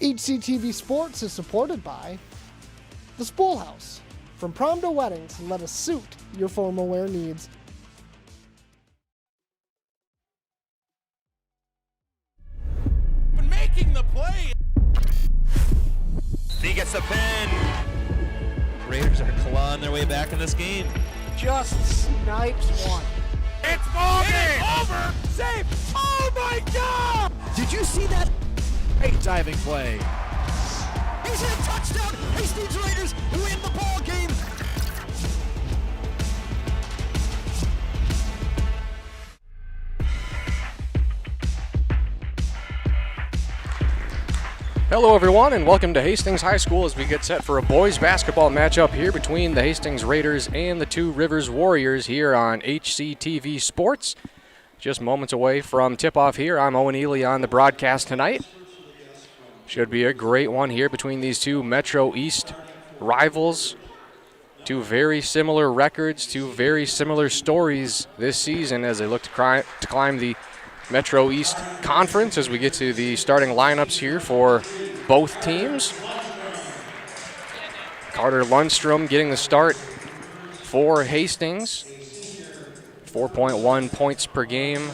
HCTV Sports is supported by the Spool House. From prom to weddings, let us suit your formal wear needs. Making the play. He gets the pin. Raiders are clawing their way back in this game. Just snipes one. It's Morgan. It's over. Safe. Oh my God! Did you see that? Great diving play. He's hit a touchdown. Hastings Raiders win the ball game. Hello everyone and welcome to Hastings High School as we get set for a boys basketball matchup here between the Hastings Raiders and the Two Rivers Warriors here on HCTV Sports. Just moments away from tip-off here. I'm Owen Ely on the broadcast tonight. Should be a great one here between these two Metro East rivals. Two very similar records, two very similar stories this season as they look to climb the Metro East Conference as we get to the starting lineups here for both teams. Carter Lundstrom getting the start for Hastings. 4.1 points per game,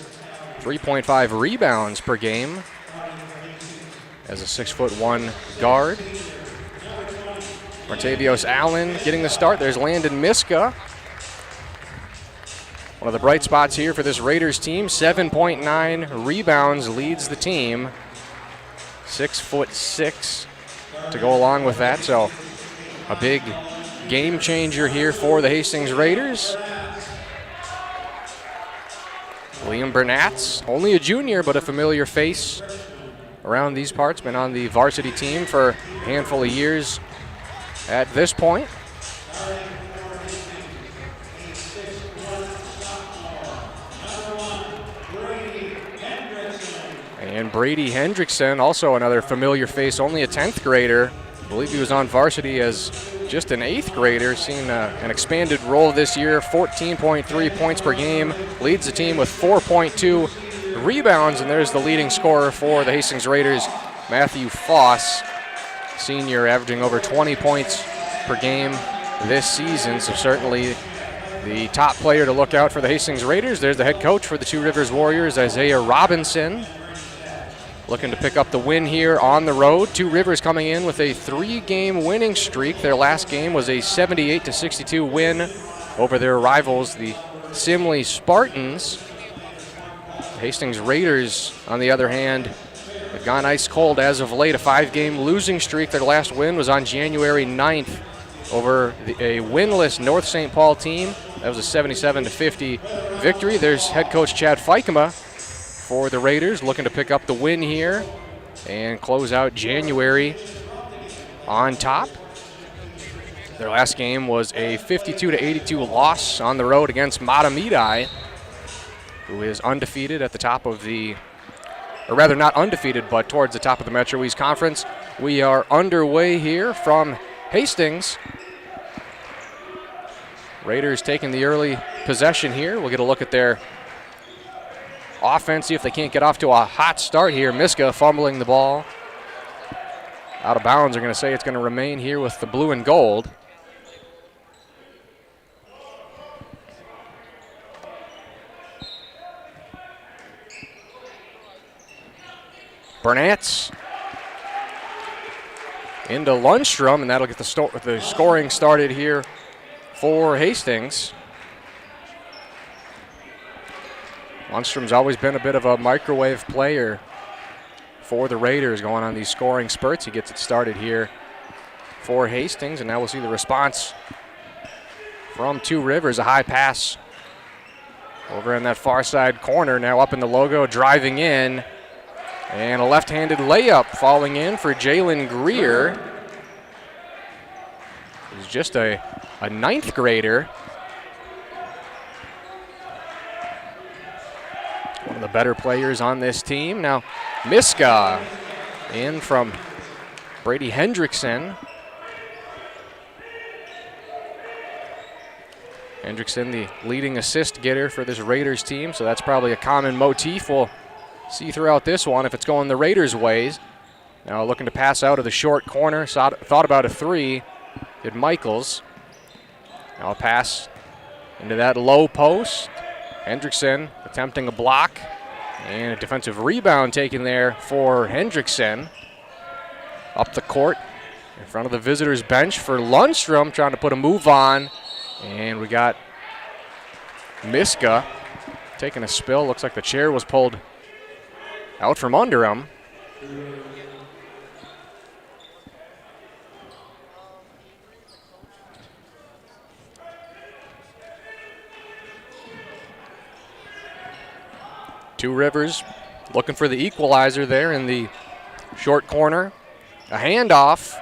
3.5 rebounds per game as a 6'1" guard. Martavios Allen getting the start. There's Landon Miska. One of the bright spots here for this Raiders team, 7.9 rebounds leads the team. 6'6" to go along with that, so a big game changer here for the Hastings Raiders. Liam Bernatz, only a junior, but a familiar face around these parts, been on the varsity team for a handful of years at this point. And Brady Hendrickson, also another familiar face, only a 10th grader. I believe he was on varsity as just an 8th grader, seeing an expanded role this year, 14.3 points per game, leads the team with 4.2 rebounds, and there's the leading scorer for the Hastings Raiders, Matthew Foss, senior, averaging over 20 points per game this season, so certainly the top player to look out for the Hastings Raiders. There's the head coach for the Two Rivers Warriors, Isaiah Robinson, looking to pick up the win here on the road. Two Rivers coming in with a 3-game winning streak. Their last game was a 78-62 win over their rivals, the Simley Spartans. The Hastings Raiders, on the other hand, have gone ice cold as of late. A 5-game losing streak. Their last win was on January 9th over a winless North St. Paul team. That was a 77-50 victory. There's head coach Chad Fikema for the Raiders, looking to pick up the win here and close out January on top. Their last game was a 52-82 loss on the road against Matamidi, who is undefeated at the top of the, or rather not undefeated, but towards the top of the Metro East Conference. We are underway here from Hastings. Raiders taking the early possession here. We'll get a look at their offense, see if they can't get off to a hot start here. Miska fumbling the ball out of bounds. They're going to say it's going to remain here with the blue and gold. Bernatz into Lundstrom, and that'll get the scoring started here for Hastings. Lundstrom's always been a bit of a microwave player for the Raiders going on these scoring spurts. He gets it started here for Hastings, and now we'll see the response from Two Rivers. A high pass over in that far side corner, now up in the logo, driving in, and a left-handed layup falling in for Jalen Greer. He's just a 9th grader. One of the better players on this team. Now, Miska in from Brady Hendrickson. Hendrickson, the leading assist getter for this Raiders team, so that's probably a common motif we'll see throughout this one if it's going the Raiders' ways. Now looking to pass out of the short corner. Thought about a three. Did Michaels. Now a pass into that low post. Hendrickson attempting a block. And a defensive rebound taken there for Hendrickson. Up the court in front of the visitors' bench for Lundstrom, trying to put a move on. And we got Miska taking a spill. Looks like the chair was pulled out from under him. Two Rivers looking for the equalizer there in the short corner. A handoff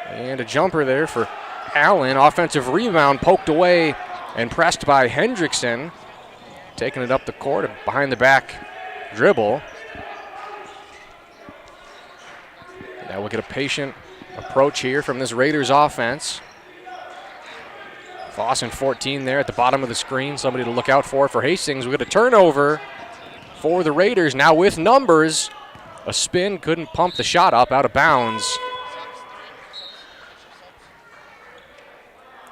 and a jumper there for Allen. Offensive rebound poked away and pressed by Hendrickson. Taking it up the court, a behind the back dribble. Now we'll get a patient approach here from this Raiders offense. Foss and 14 there at the bottom of the screen. Somebody to look out for Hastings. We get a turnover for the Raiders, now with numbers. A spin, couldn't pump the shot up, out of bounds.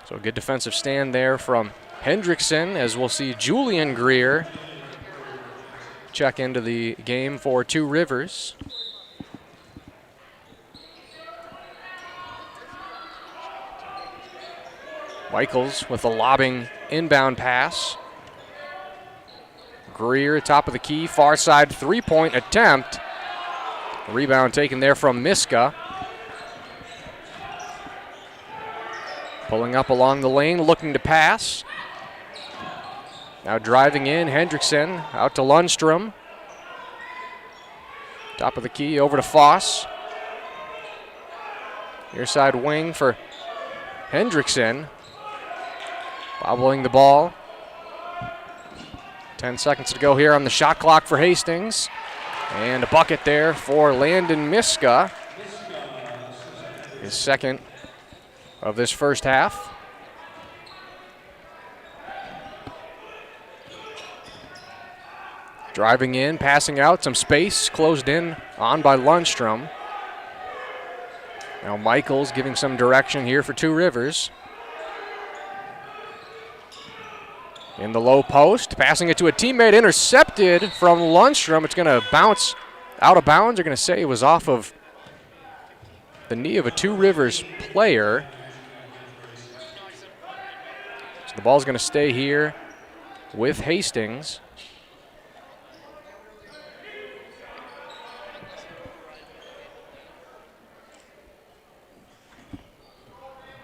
So a good defensive stand there from Hendrickson, as we'll see Julian Greer check into the game for Two Rivers. Michaels with a lobbing inbound pass. Greer, top of the key, far side three-point attempt. Rebound taken there from Miska. Pulling up along the lane, looking to pass. Now driving in, Hendrickson out to Lundstrom. Top of the key, over to Foss. Near side wing for Hendrickson. Bobbling the ball. 10 seconds to go here on the shot clock for Hastings. And a bucket there for Landon Miska. His second of this first half. Driving in, passing out, some space closed in on by Lundstrom. Now Michaels giving some direction here for Two Rivers. In the low post, passing it to a teammate, intercepted from Lundstrom. It's going to bounce out of bounds. They're going to say it was off of the knee of a Two Rivers player. So the ball's going to stay here with Hastings.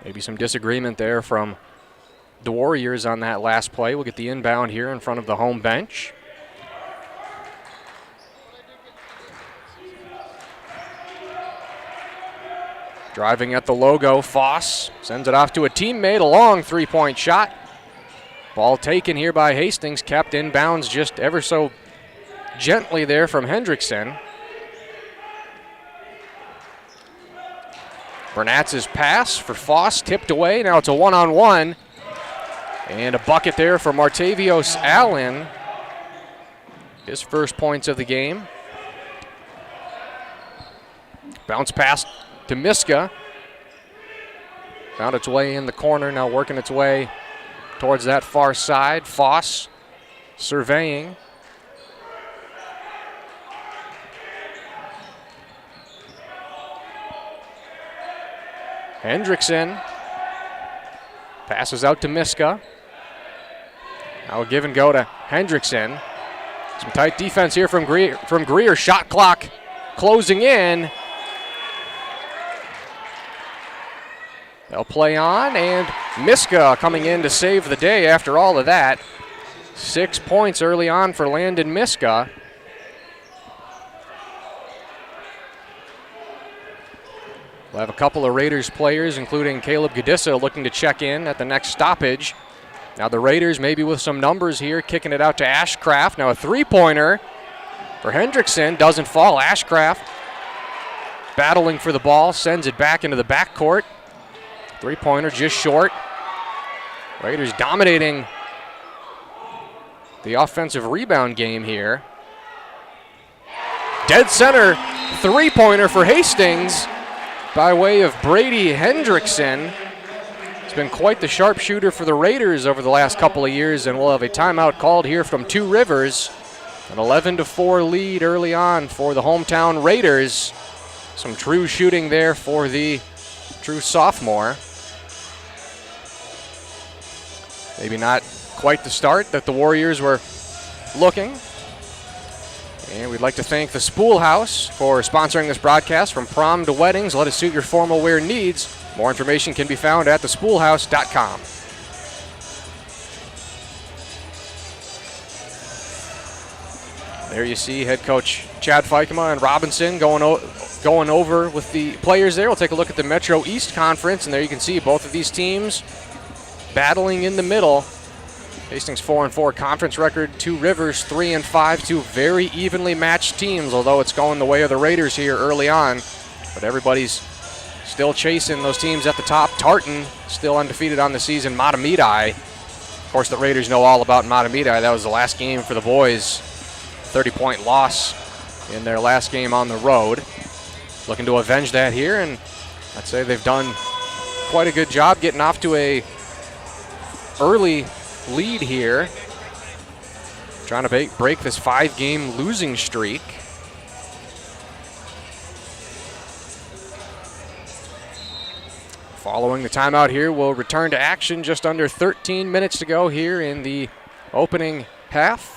Maybe some disagreement there from the Warriors on that last play. We'll get the inbound here in front of the home bench. Driving at the logo, Foss sends it off to a teammate. A long three-point shot. Ball taken here by Hastings, kept inbounds just ever so gently there from Hendrickson. Bernatz's pass for Foss, tipped away. Now it's a one-on-one. And a bucket there for Martavios Allen. His first points of the game. Bounce pass to Miska. Found its way in the corner, now working its way towards that far side. Foss surveying. Hendrickson passes out to Miska. Now a give and go to Hendrickson. Some tight defense here from Greer. Shot clock closing in. They'll play on, and Miska coming in to save the day after all of that. 6 points early on for Landon Miska. We'll have a couple of Raiders players, including Caleb Gadissa, looking to check in at the next stoppage. Now the Raiders maybe with some numbers here, kicking it out to Ashcraft. Now a three-pointer for Hendrickson, doesn't fall. Ashcraft battling for the ball, sends it back into the backcourt. Three-pointer just short. Raiders dominating the offensive rebound game here. Dead center three-pointer for Hastings by way of Brady Hendrickson. He's been quite the sharpshooter for the Raiders over the last couple of years, and we'll have a timeout called here from Two Rivers. An 11-4 lead early on for the hometown Raiders. Some true shooting there for the true sophomore. Maybe not quite the start that the Warriors were looking. And we'd like to thank the Spool House for sponsoring this broadcast. From prom to weddings, let us suit your formal wear needs. More information can be found at thespoolhouse.com. There you see head coach Chad Fikema and Robinson going over with the players there. We'll take a look at the Metro East Conference, and there you can see both of these teams battling in the middle. Hastings 4-4 conference record, Two Rivers 3-5, two very evenly matched teams, although it's going the way of the Raiders here early on. But everybody's still chasing those teams at the top. Tartan still undefeated on the season. Matamidi, of course, the Raiders know all about Matamidi. That was the last game for the boys. 30-point loss in their last game on the road. Looking to avenge that here, and I'd say they've done quite a good job getting off to a early lead here. Trying to break this 5-game losing streak. Following the timeout here, we'll return to action. Just under 13 minutes to go here in the opening half.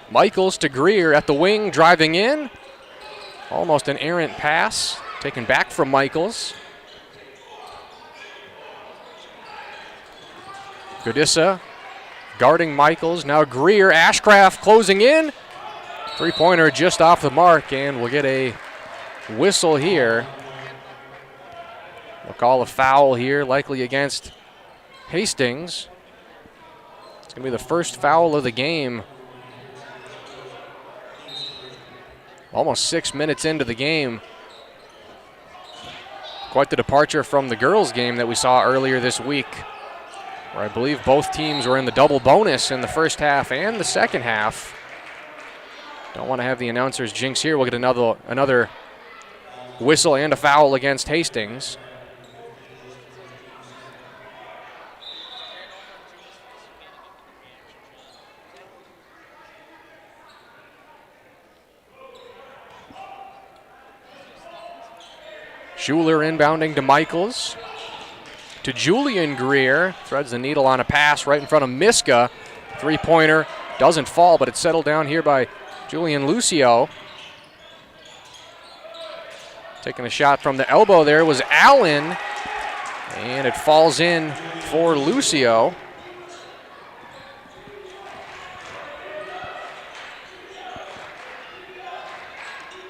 Michaels to Greer at the wing, driving in. Almost an errant pass, taken back from Michaels. Godissa guarding Michaels. Now Greer, Ashcraft closing in. Three-pointer just off the mark, and we'll get a whistle here. We'll call a foul here, likely against Hastings. It's going to be the first foul of the game. Almost 6 minutes into the game. Quite the departure from the girls' game that we saw earlier this week, where I believe both teams were in the double bonus in the first half and the second half. Don't want to have the announcers jinx here. We'll get another whistle and a foul against Hastings. Schuler inbounding to Michaels. To Julian Greer. Threads the needle on a pass right in front of Miska. Three-pointer doesn't fall, but it's settled down here by Julian Lucio. Taking a shot from the elbow there was Allen. And it falls in for Lucio.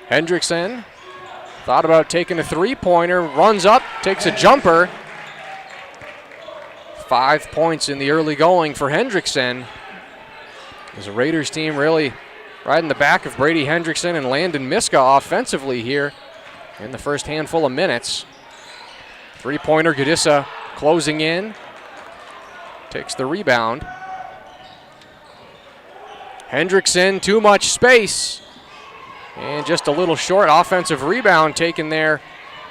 Hendrickson thought about taking a three-pointer, runs up, takes a jumper. 5 points in the early going for Hendrickson. As the Raiders team really riding the back of Brady Hendrickson and Landon Miska offensively here in the first handful of minutes. Three-pointer, Godissa closing in. Takes the rebound. Hendrickson, too much space. And just a little short offensive rebound taken there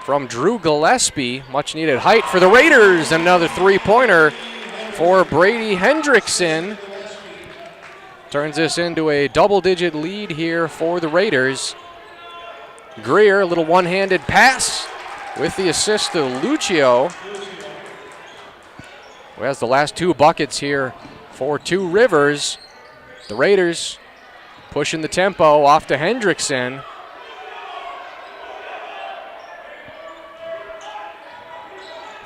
from Drew Gillespie. Much needed height for the Raiders. Another three-pointer for Brady Hendrickson. Turns this into a double-digit lead here for the Raiders. Greer, a little one-handed pass with the assist to Lucio, who has the last two buckets here for Two Rivers. The Raiders pushing the tempo off to Hendrickson.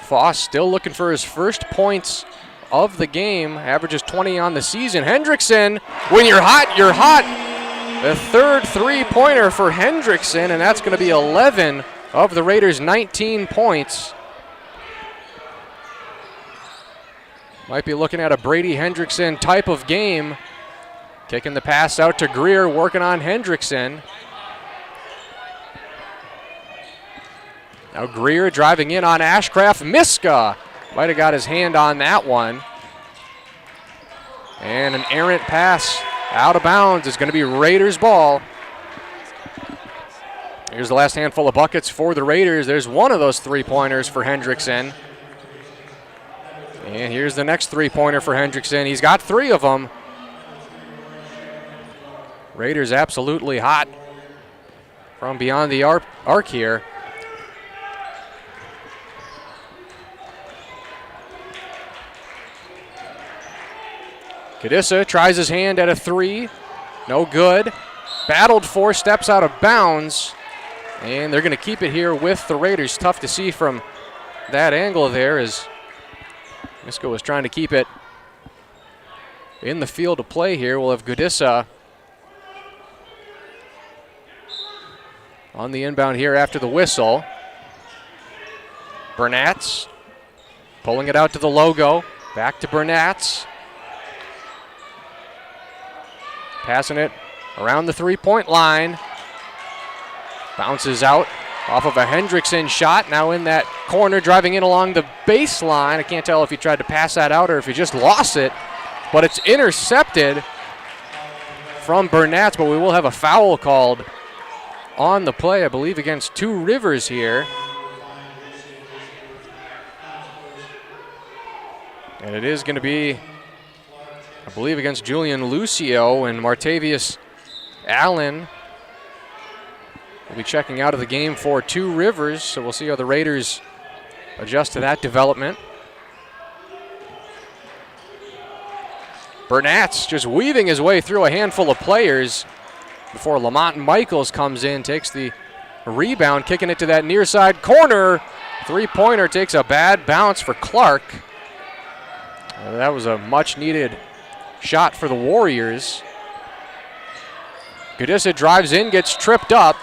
Foss still looking for his first points of the game. Averages 20 on the season. Hendrickson, when you're hot, you're hot. The third three-pointer for Hendrickson, and that's going to be 11 of the Raiders' 19 points. Might be looking at a Brady Hendrickson type of game. Kicking the pass out to Greer, working on Hendrickson. Now Greer driving in on Ashcraft. Miska might have got his hand on that one. And an errant pass out of bounds. It's going to be Raiders ball. Here's the last handful of buckets for the Raiders. There's one of those three-pointers for Hendrickson. And here's the next three-pointer for Hendrickson. He's got 3 of them. Raiders absolutely hot from beyond the arc here. Cadissa tries his hand at a 3. No good. Battled for, steps out of bounds. And they're going to keep it here with the Raiders. Tough to see from that angle there as Misko was trying to keep it in the field of play here. We'll have Gudissa on the inbound here after the whistle. Bernatz pulling it out to the logo. Back to Bernatz. Passing it around the three-point line. Bounces out off of a Hendrickson shot. Now in that corner, driving in along the baseline. I can't tell if he tried to pass that out or if he just lost it. But it's intercepted from Bernatz, but we will have a foul called on the play, I believe, against Two Rivers here. And it is going to be, I believe, against Julian Lucio, and Martavius Allen will be checking out of the game for Two Rivers, so we'll see how the Raiders adjust to that development. Bernatz just weaving his way through a handful of players before Lamont Michaels comes in, takes the rebound, kicking it to that near side corner. Three-pointer takes a bad bounce for Clark. That was a much-needed shot for the Warriors. Gudissa drives in, gets tripped up.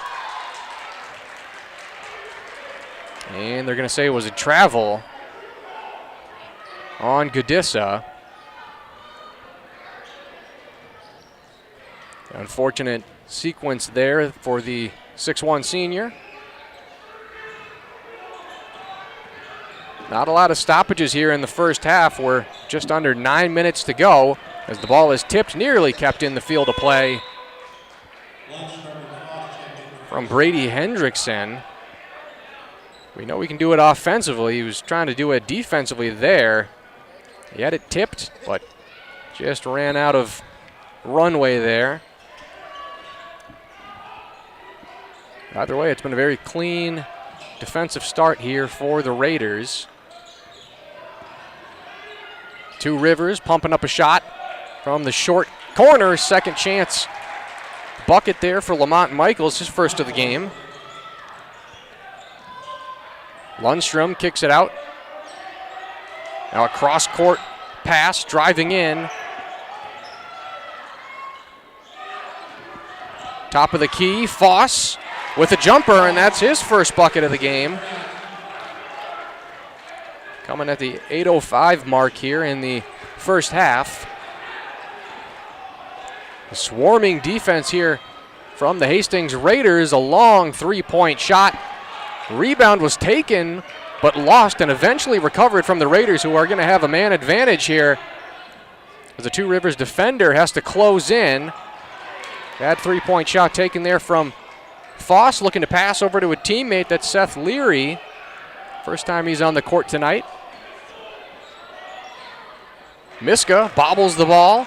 And they're going to say it was a travel on Gudissa. Unfortunate sequence there for the 6'1" senior. Not a lot of stoppages here in the first half. We're just under 9 minutes to go as the ball is tipped, nearly kept in the field of play from Brady Hendrickson. We know we can do it offensively. He was trying to do it defensively there. He had it tipped, but just ran out of runway there. Either way, it's been a very clean defensive start here for the Raiders. Two Rivers pumping up a shot from the short corner. Second chance bucket there for Lamont Michaels, his first of the game. Lundstrom kicks it out. Now a cross-court pass, driving in. Top of the key, Foss with a jumper, and that's his first bucket of the game. Coming at the 8:05 mark here in the first half. A swarming defense here from the Hastings Raiders. A long three-point shot. Rebound was taken, but lost and eventually recovered from the Raiders, who are going to have a man advantage here as the Two Rivers defender has to close in. Bad three-point shot taken there from Foss, looking to pass over to a teammate. That's Seth Leary. First time he's on the court tonight. Miska bobbles the ball.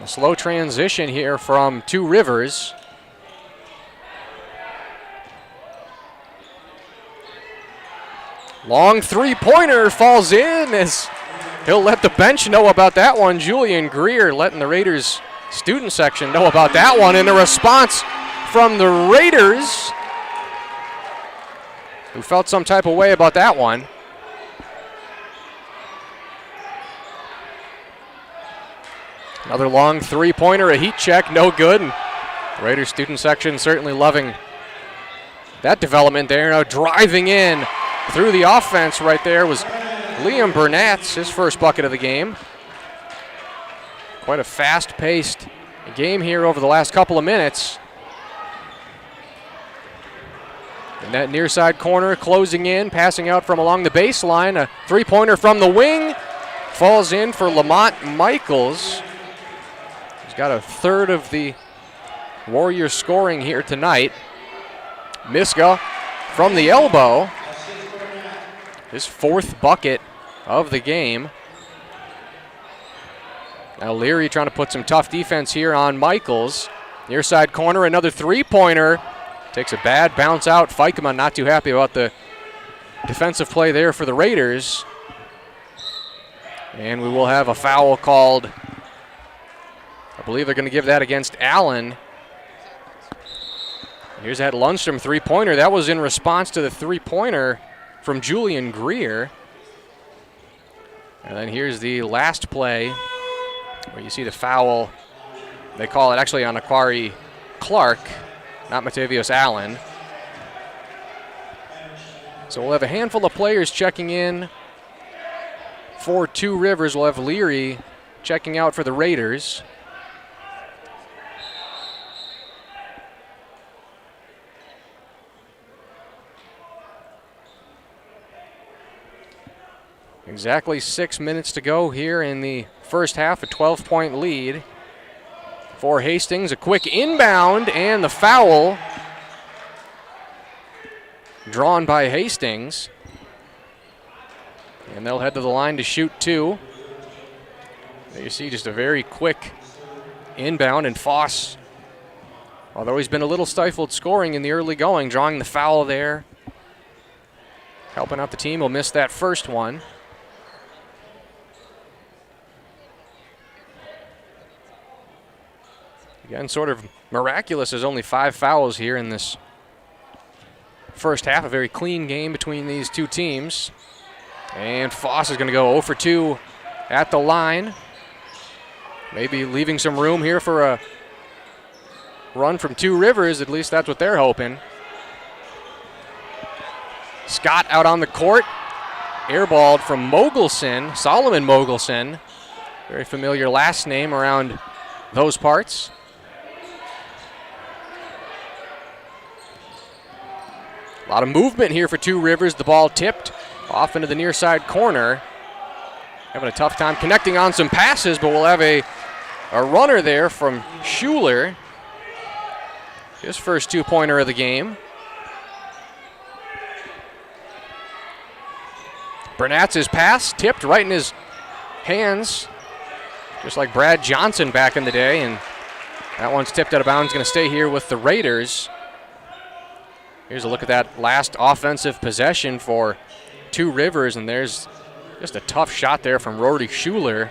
A slow transition here from Two Rivers. Long three-pointer falls in as he'll let the bench know about that one. Julian Greer letting the Raiders student section know about that one, and a response from the Raiders, who felt some type of way about that one. Another long three-pointer, a heat check, no good. And the Raiders student section certainly loving that development there. Now driving in through the offense right there was Liam Bernatz, his first bucket of the game. Quite a fast-paced game here over the last couple of minutes. In that near side corner, closing in, passing out from along the baseline. A three-pointer from the wing. Falls in for Lamont Michaels. He's got a third of the Warriors scoring here tonight. Miska from the elbow. His fourth bucket of the game. Now Leary trying to put some tough defense here on Michaels. Near side corner, another three-pointer. Takes a bad bounce out. Fikema not too happy about the defensive play there for the Raiders. And we will have a foul called. I believe they're going to give that against Allen. Here's that Lundstrom three-pointer. That was in response to the three-pointer from Julian Greer. And then here's the last play where you see the foul. They call it actually on Aquari Clark, not Matavius Allen. So we'll have a handful of players checking in for Two Rivers. We'll have Leary checking out for the Raiders. Exactly 6 minutes to go here in the first half, a 12-point lead for Hastings. A quick inbound and the foul drawn by Hastings. And they'll head to the line to shoot two. There you see just a very quick inbound, and Foss, although he's been a little stifled scoring in the early going, drawing the foul there. Helping out the team, will miss that first one. Again, sort of miraculous. There's only 5 fouls here in this first half. A very clean game between these two teams. And Foss is going to go 0 for 2 at the line. Maybe leaving some room here for a run from Two Rivers. At least that's what they're hoping. Scott out on the court. Airballed from Mogelson, Solomon Mogelson. Very familiar last name around those parts. A lot of movement here for Two Rivers. The ball tipped off into the near side corner. Having a tough time connecting on some passes, but we'll have a runner there from Schuler. His first two-pointer of the game. Bernatz's pass tipped right in his hands, just like Brad Johnson back in the day, and that one's tipped out of bounds, going to stay here with the Raiders. Here's a look at that last offensive possession for Two Rivers, and there's just a tough shot there from Rory Schuler.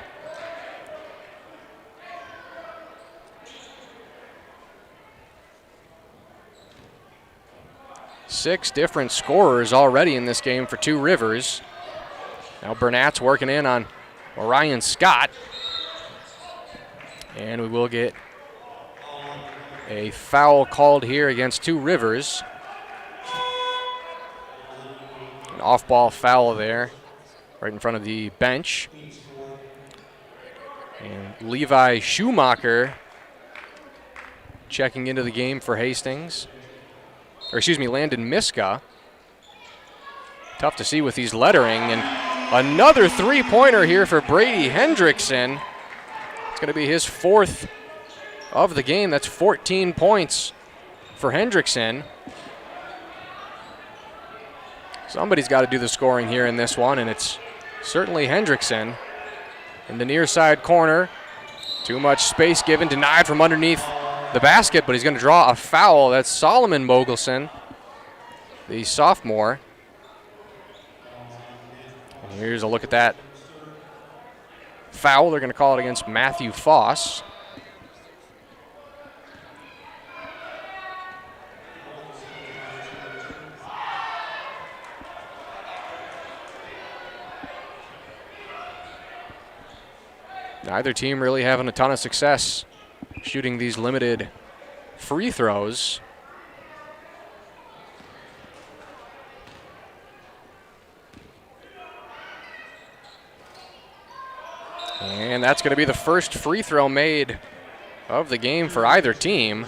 Six different scorers already in this game for Two Rivers. Now Burnat's working in on Orion Scott. And we will get a foul called here against Two Rivers. An off-ball foul there, right in front of the bench. And Levi Schumacher checking into the game for Hastings. Or excuse me, Landon Miska. Tough to see with these lettering. And another three-pointer here for Brady Hendrickson. It's going to be his fourth of the game. That's 14 points for Hendrickson. Somebody's got to do the scoring here in this one, and it's certainly Hendrickson. In the near side corner, too much space given, denied from underneath the basket, but he's going to draw a foul. That's Solomon Mogelson, the sophomore. And here's a look at that foul. They're going to call it against Matthew Foss. Neither team really having a ton of success shooting these limited free throws. And that's going to be the first free throw made of the game for either team.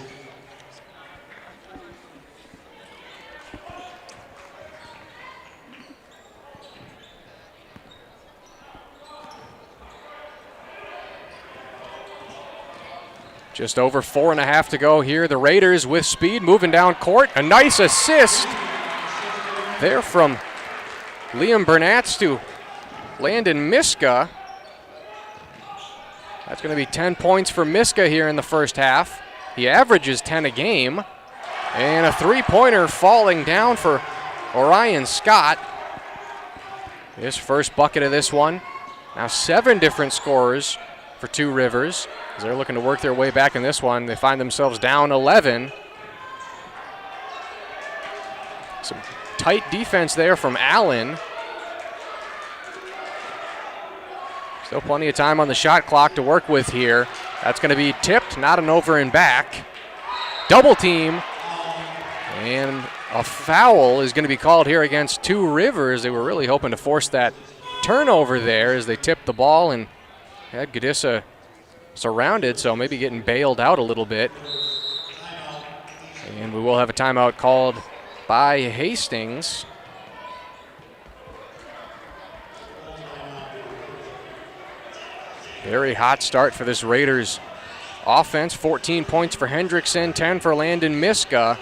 Just over 4.5 to go here. The Raiders with speed, moving down court. A nice assist there from Liam Bernatz to Landon Miska. That's going to be 10 points for Miska here in the first half. He averages 10 a game. And a three-pointer falling down for Orion Scott. His first bucket of this one. Now 7 different scorers for Two Rivers. As they're looking to work their way back in this one, they find themselves down 11. Some tight defense there from Allen. Still plenty of time on the shot clock to work with here. That's going to be tipped, not an over and back. Double team. And a foul is going to be called here against Two Rivers. They were really hoping to force that turnover there as they tipped the ball and had Gadissa surrounded, so maybe getting bailed out a little bit. And we will have a timeout called by Hastings. Very hot start for this Raiders offense. 14 points for Hendrickson, 10 for Landon Miska.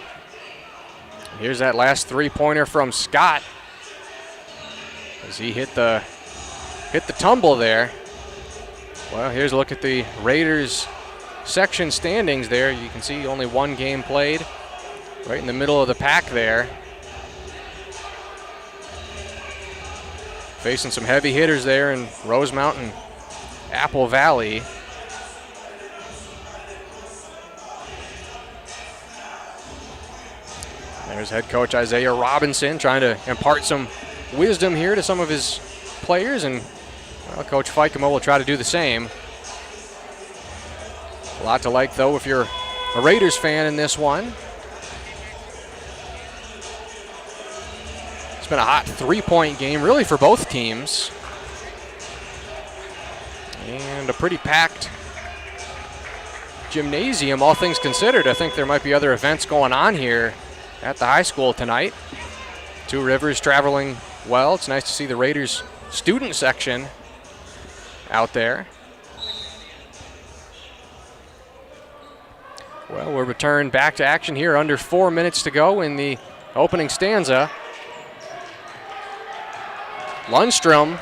Here's that last three-pointer from Scott as he hit the tumble there. Well, here's a look at the Raiders section standings there. You can see only one game played, right in the middle of the pack there. Facing some heavy hitters there in Rosemount and Apple Valley. There's head coach Isaiah Robinson trying to impart some wisdom here to some of his players, and well, Coach Fikema will try to do the same. A lot to like, though, if you're a Raiders fan in this one. It's been a hot three-point game, really, for both teams. And a pretty packed gymnasium, all things considered. I think there might be other events going on here at the high school tonight. Two Rivers traveling well. It's nice to see the Raiders student section out there. Well, we'll return back to action here. Under 4 minutes to go in the opening stanza. Lundstrom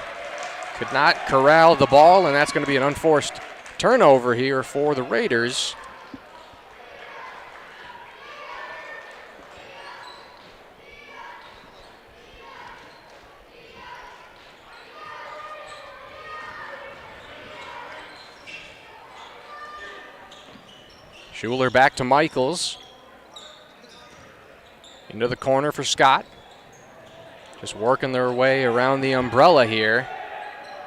could not corral the ball, and that's going to be an unforced turnover here for the Raiders. Schuler back to Michaels. Into the corner for Scott. Just working their way around the umbrella here.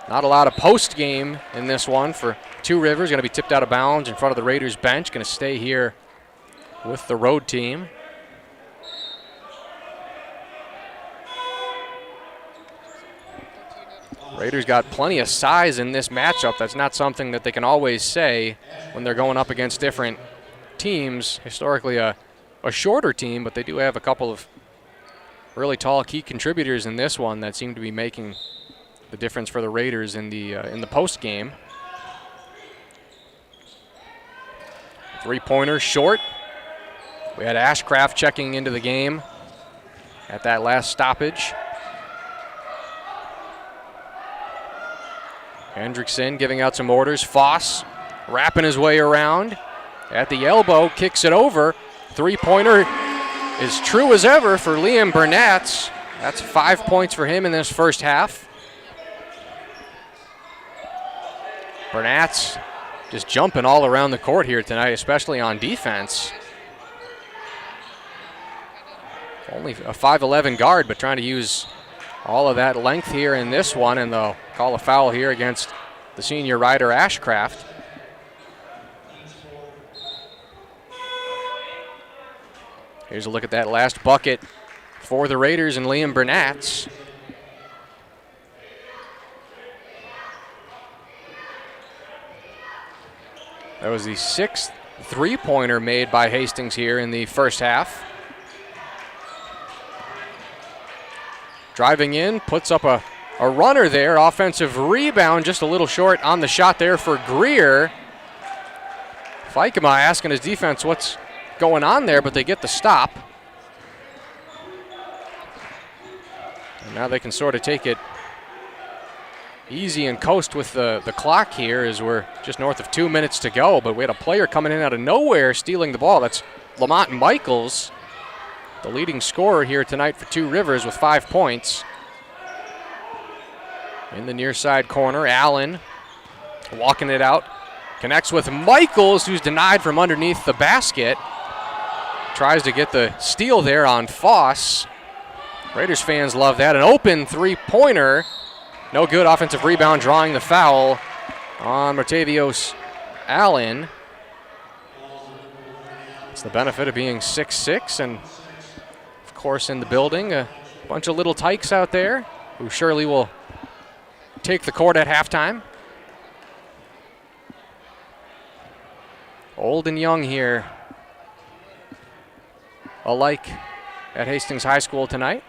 Not a lot of post game in this one for Two Rivers. Going to be tipped out of bounds in front of the Raiders bench. Going to stay here with the road team. Raiders got plenty of size in this matchup. That's not something that they can always say when they're going up against different teams. Historically a shorter team, but they do have a couple of really tall key contributors in this one that seem to be making the difference for the Raiders in the post game. Three-pointer short. We had Ashcraft checking into the game at that last stoppage. Hendrickson giving out some orders. Foss wrapping his way around. At the elbow, kicks it over. Three-pointer is true as ever for Liam Bernatz. That's 5 points for him in this first half. Bernatz just jumping all around the court here tonight, especially on defense. Only a 5'11" guard, but trying to use all of that length here in this one, and they'll call a foul here against the senior rider Ashcraft. Here's a look at that last bucket for the Raiders and Liam Bernatz. That was the 6th three-pointer made by Hastings here in the first half. Driving in, puts up a runner there. Offensive rebound, just a little short on the shot there for Greer. Fikema asking his defense what's going on there, but they get the stop. And now they can sort of take it easy and coast with the clock here as we're just north of 2 minutes to go. But we had a player coming in out of nowhere stealing the ball. That's Lamont Michaels, the leading scorer here tonight for Two Rivers with 5 points. In the near side corner, Allen walking it out. Connects with Michaels, who's denied from underneath the basket. Tries to get the steal there on Foss. Raiders fans love that. An open three-pointer. No good. Offensive rebound, drawing the foul on Martavios Allen. It's the benefit of being 6'6", and of course in the building, a bunch of little tykes out there who surely will take the court at halftime. Old and young here alike at Hastings High School tonight.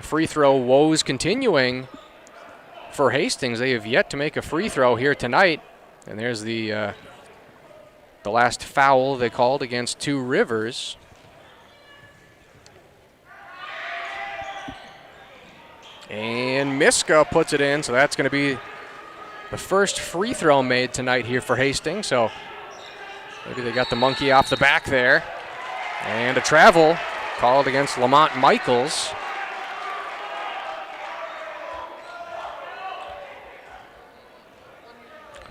Free throw woes continuing for Hastings. They have yet to make a free throw here tonight. And there's the last foul they called against Two Rivers. And Miska puts it in, so that's going to be the first free throw made tonight here for Hastings. So maybe they got the monkey off the back there. And a travel called against Lamont Michaels.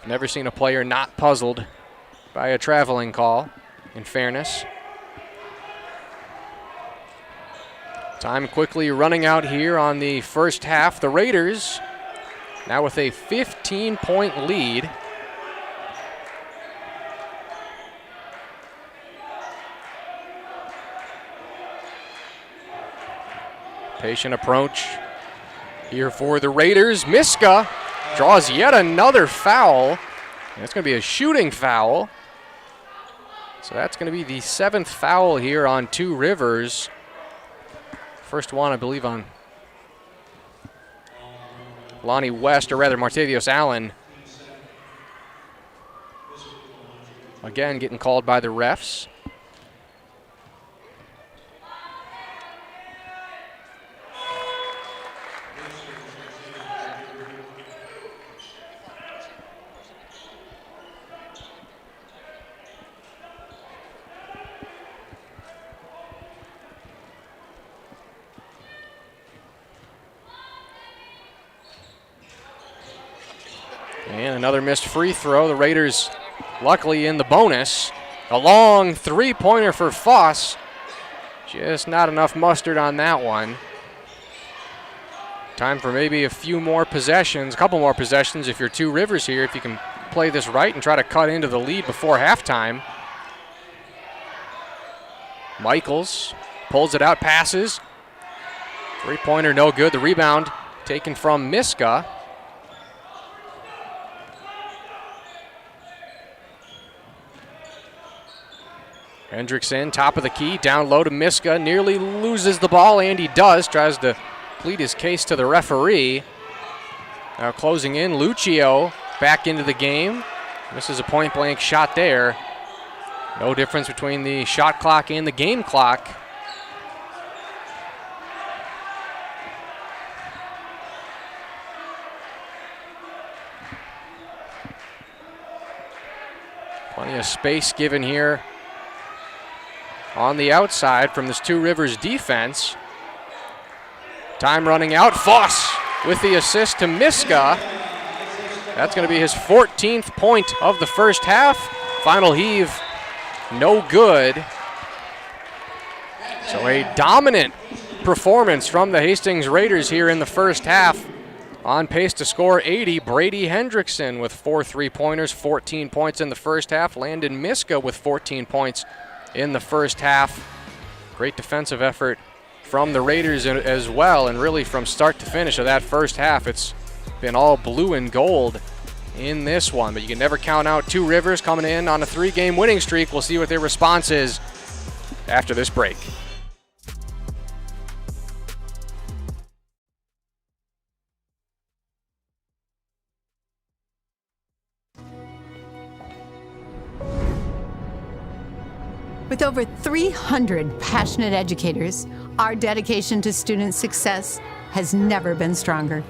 Never seen a player not puzzled by a traveling call, in fairness. Time quickly running out here on the first half. The Raiders now with a 15-point lead. Patient approach here for the Raiders. Miska draws yet another foul. It's going to be a shooting foul. So that's going to be the 7th foul here on Two Rivers. First one, I believe, on Lonnie West, or rather Martavios Allen. Again, getting called by the refs. And another missed free throw. The Raiders luckily in the bonus. A long three-pointer for Foss. Just not enough mustard on that one. Time for maybe a few more possessions, a couple more possessions if you're Two Rivers here, if you can play this right and try to cut into the lead before halftime. Michaels pulls it out, passes. Three-pointer no good. The rebound taken from Miska. Hendrickson, top of the key, down low to Miska, nearly loses the ball, and he does. Tries to plead his case to the referee. Now closing in, Lucio back into the game. Misses a point-blank shot there. No difference between the shot clock and the game clock. Plenty of space given here on the outside from this Two Rivers defense. Time running out. Foss with the assist to Miska. That's going to be his 14th point of the first half. Final heave, no good. So a dominant performance from the Hastings Raiders here in the first half. On pace to score 80, Brady Hendrickson with 4 3-pointers, 14 points in the first half. Landon Miska with 14 points in the first half. Great defensive effort from the Raiders as well, and really from start to finish of that first half, it's been all blue and gold in this one. But you can never count out Two Rivers coming in on a 3-game winning streak. We'll see what their response is after this break. With over 300 passionate educators, our dedication to student success has never been stronger.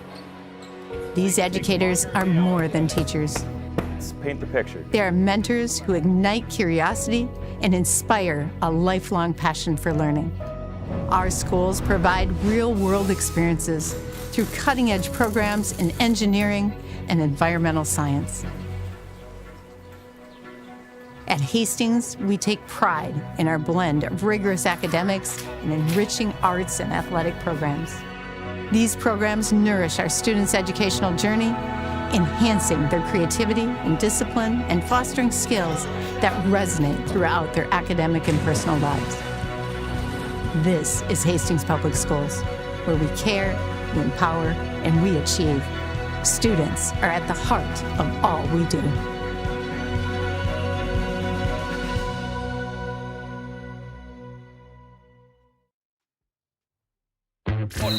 These educators are more than teachers. Let's paint the picture. They are mentors who ignite curiosity and inspire a lifelong passion for learning. Our schools provide real-world experiences through cutting-edge programs in engineering and environmental science. At Hastings, we take pride in our blend of rigorous academics and enriching arts and athletic programs. These programs nourish our students' educational journey, enhancing their creativity and discipline and fostering skills that resonate throughout their academic and personal lives. This is Hastings Public Schools, where we care, we empower, and we achieve. Students are at the heart of all we do.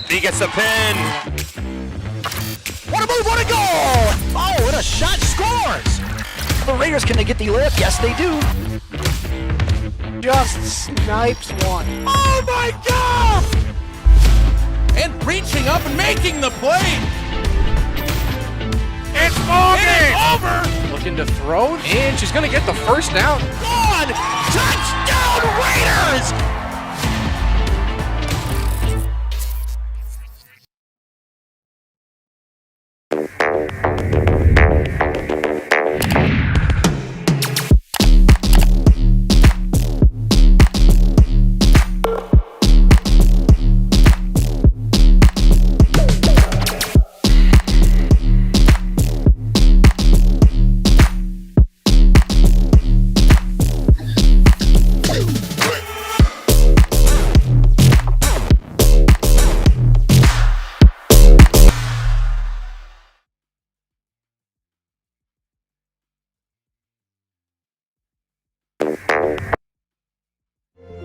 He gets the pin. What a move, what a goal! Oh, what a shot, scores! The Raiders, can they get the lift? Yes, they do. Just snipes one. Oh my God! And reaching up and making the play. It's over. Looking to throw, and she's going to get the first down. Gone! Touchdown, Raiders!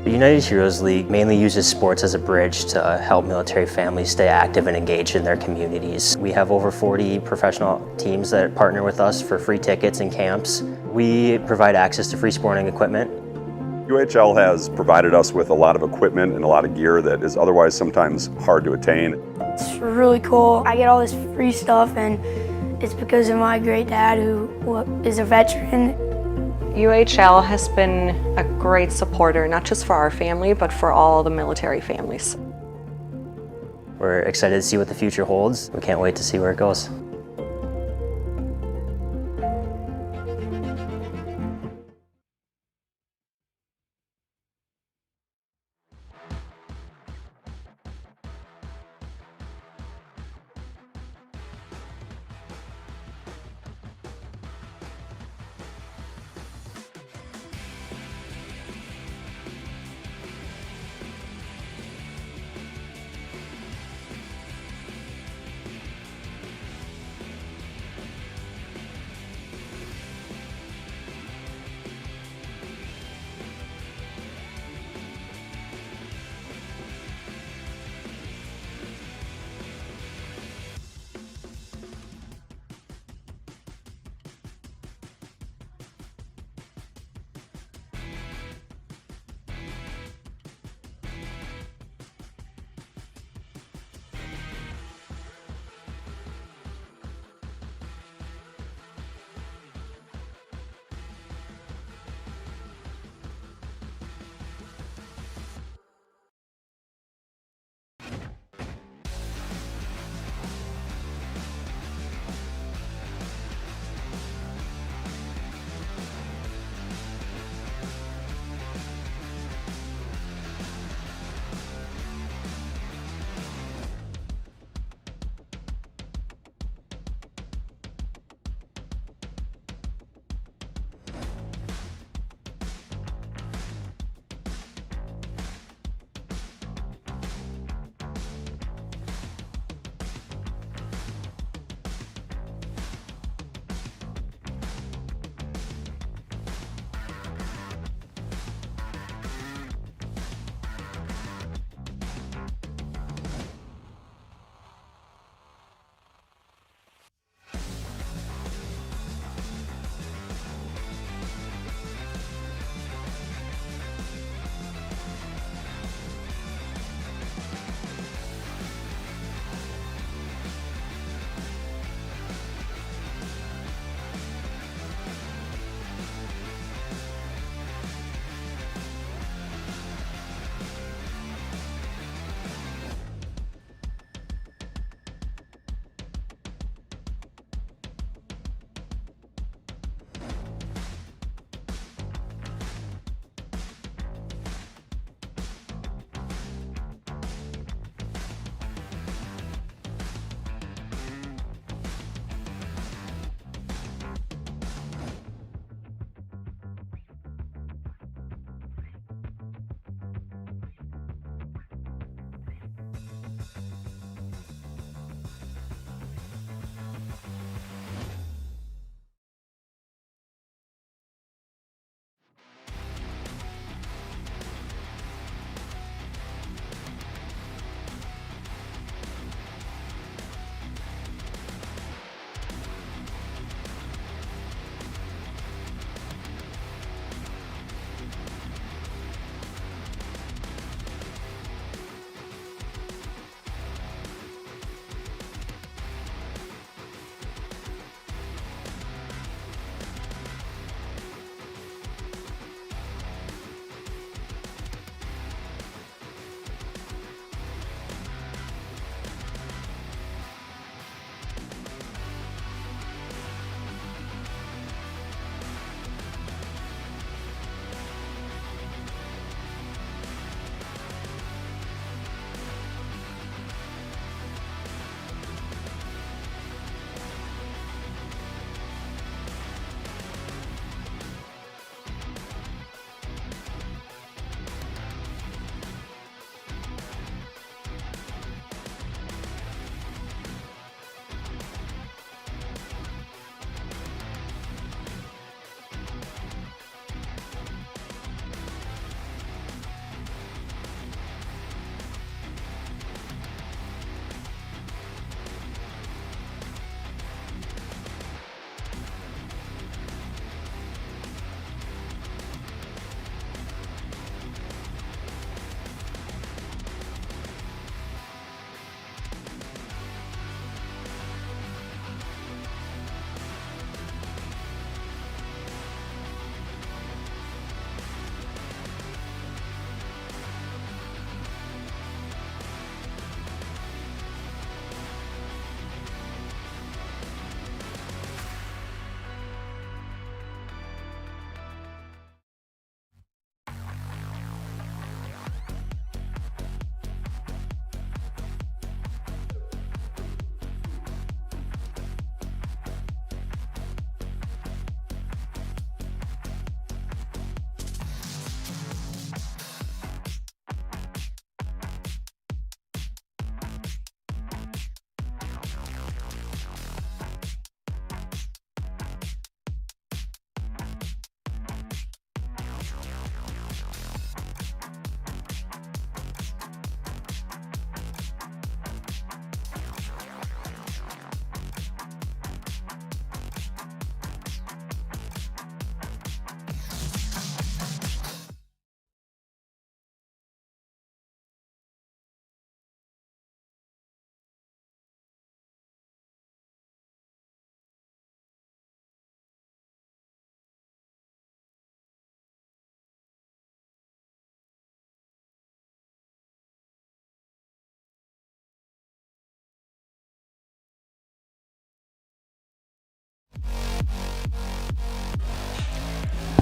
The United Heroes League mainly uses sports as a bridge to help military families stay active and engaged in their communities. We have over 40 professional teams that partner with us for free tickets and camps. We provide access to free sporting equipment. UHL has provided us with a lot of equipment and a lot of gear that is otherwise sometimes hard to attain. It's really cool. I get all this free stuff, and it's because of my great dad, who is a veteran. UHL has been a great supporter, not just for our family, but for all the military families. We're excited to see what the future holds. We can't wait to see where it goes.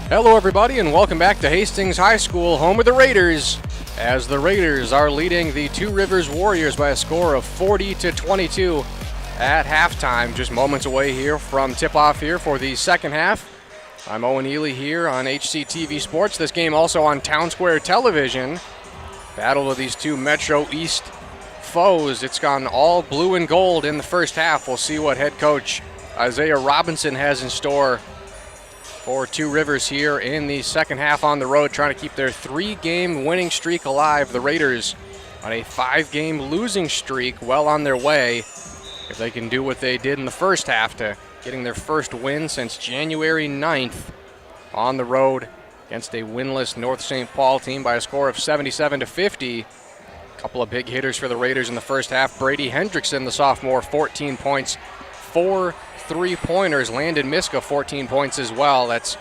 Hello everybody and welcome back to Hastings High School, home of the Raiders, as the Raiders are leading the Two Rivers Warriors by a score of 40-22 at halftime, just moments away here from tip-off here for the second half. I'm Owen Ely here on HCTV Sports. This game also on Town Square Television. Battle of these two Metro East foes. It's gone all blue and gold in the first half. We'll see what head coach Isaiah Robinson has in store for Two Rivers here in the second half on the road, trying to keep their 3-game winning streak alive. The Raiders on a 5-game losing streak, well on their way, if they can do what they did in the first half, to getting their first win since January 9th on the road against a winless North St. Paul team by a score of 77-50. A couple of big hitters for the Raiders in the first half. Brady Hendrickson, the sophomore, 14 points, 4 3-pointers. Landon Miska, 14 points as well. That's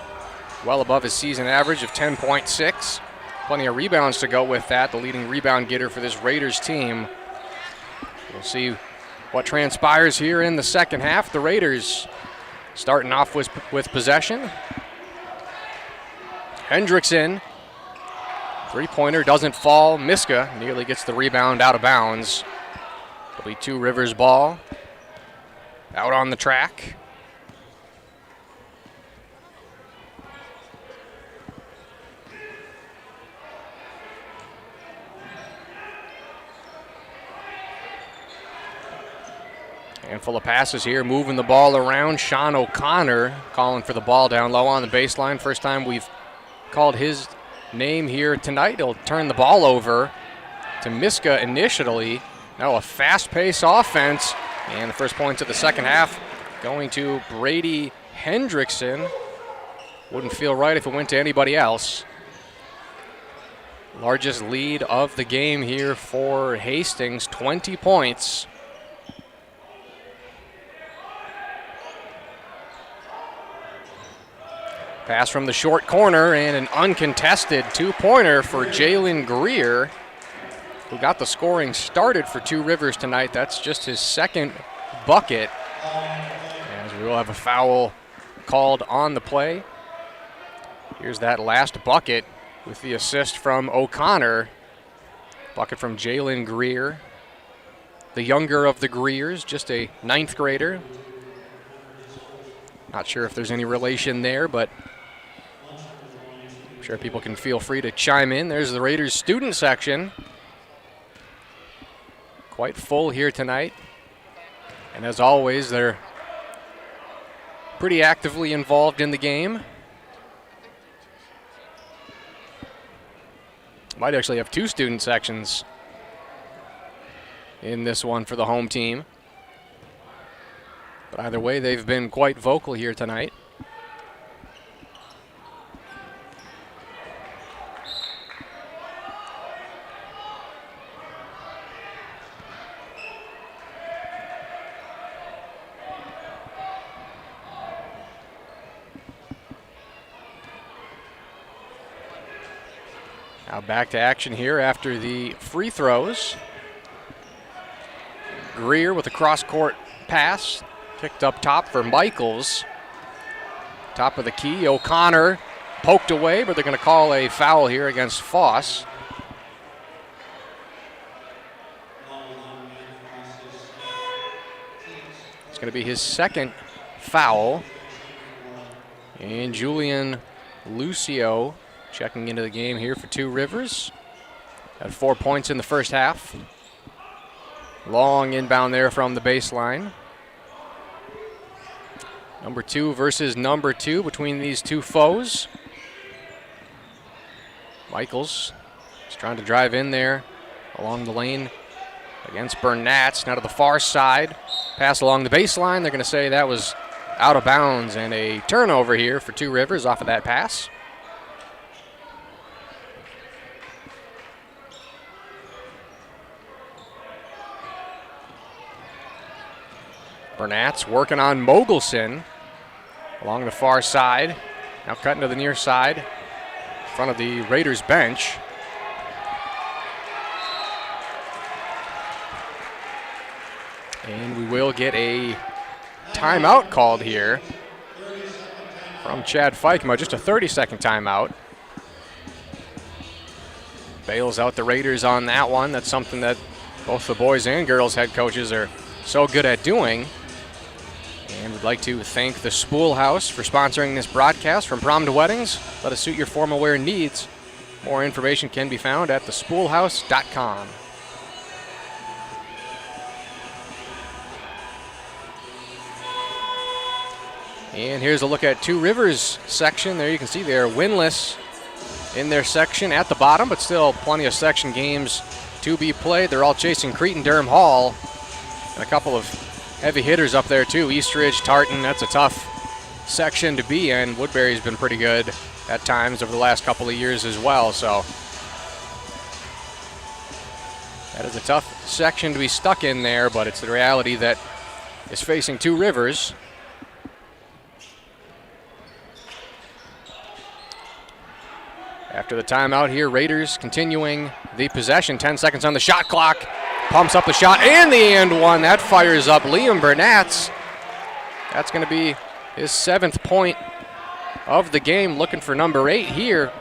well above his season average of 10.6. Plenty of rebounds to go with that. The leading rebound getter for this Raiders team. We'll see what transpires here in the second half. The Raiders starting off with possession. Hendrickson, 3-pointer doesn't fall. Miska nearly gets the rebound out of bounds. It'll be Two Rivers ball out on the track. Handful of passes here, moving the ball around. Sean O'Connor calling for the ball down low on the baseline. First time we've called his name here tonight. He'll turn the ball over to Miska initially. Now a fast-paced offense, and the first points of the second half going to Brady Hendrickson. Wouldn't feel right if it went to anybody else. Largest lead of the game here for Hastings, 20 points. Pass from the short corner and an uncontested 2-pointer for Jalen Greer, who got the scoring started for Two Rivers tonight. That's just his second bucket, as we will have a foul called on the play. Here's that last bucket with the assist from O'Connor. Bucket from Jalen Greer, the younger of the Greers, just a 9th grader. Not sure if there's any relation there, but I'm sure people can feel free to chime in. There's the Raiders student section. Quite full here tonight. And as always, they're pretty actively involved in the game. Might actually have 2 student sections in this one for the home team. But either way, they've been quite vocal here tonight. Now back to action here after the free throws. Greer with a cross-court pass. Kicked up top for Michaels. Top of the key, O'Connor poked away, but they're going to call a foul here against Foss. It's going to be his second foul. And Julian Lucio checking into the game here for Two Rivers. Had 4 points in the first half. Long inbound there from the baseline. Number 2 versus number 2 between these two foes. Michaels is trying to drive in there along the lane against Burnatz. Now to the far side. Pass along the baseline. They're going to say that was out of bounds, and a turnover here for Two Rivers off of that pass. Burnatz working on Mogelson along the far side. Now cutting to the near side in front of the Raiders bench. And we will get a timeout called here from Chad Fikema, just a 30-second timeout. Bails out the Raiders on that one. That's something that both the boys and girls head coaches are so good at doing. And we'd like to thank the Spool House for sponsoring this broadcast. From prom to weddings, let us suit your formal wear needs. More information can be found at thespoolhouse.com. And here's a look at Two Rivers section. There you can see they're winless in their section at the bottom, but still plenty of section games to be played. They're all chasing Cretin-Durham Hall, and a couple of heavy hitters up there too. Eastridge, Tartan, that's a tough section to be in. Woodbury's been pretty good at times over the last couple of years as well, so that is a tough section to be stuck in there, but it's the reality that is facing Two Rivers. After the timeout here, Raiders continuing the possession. 10 seconds on the shot clock. Pumps up the shot and the and one. That fires up Liam Burnatz. That's going to be his 7th point of the game. Looking for number 8 here.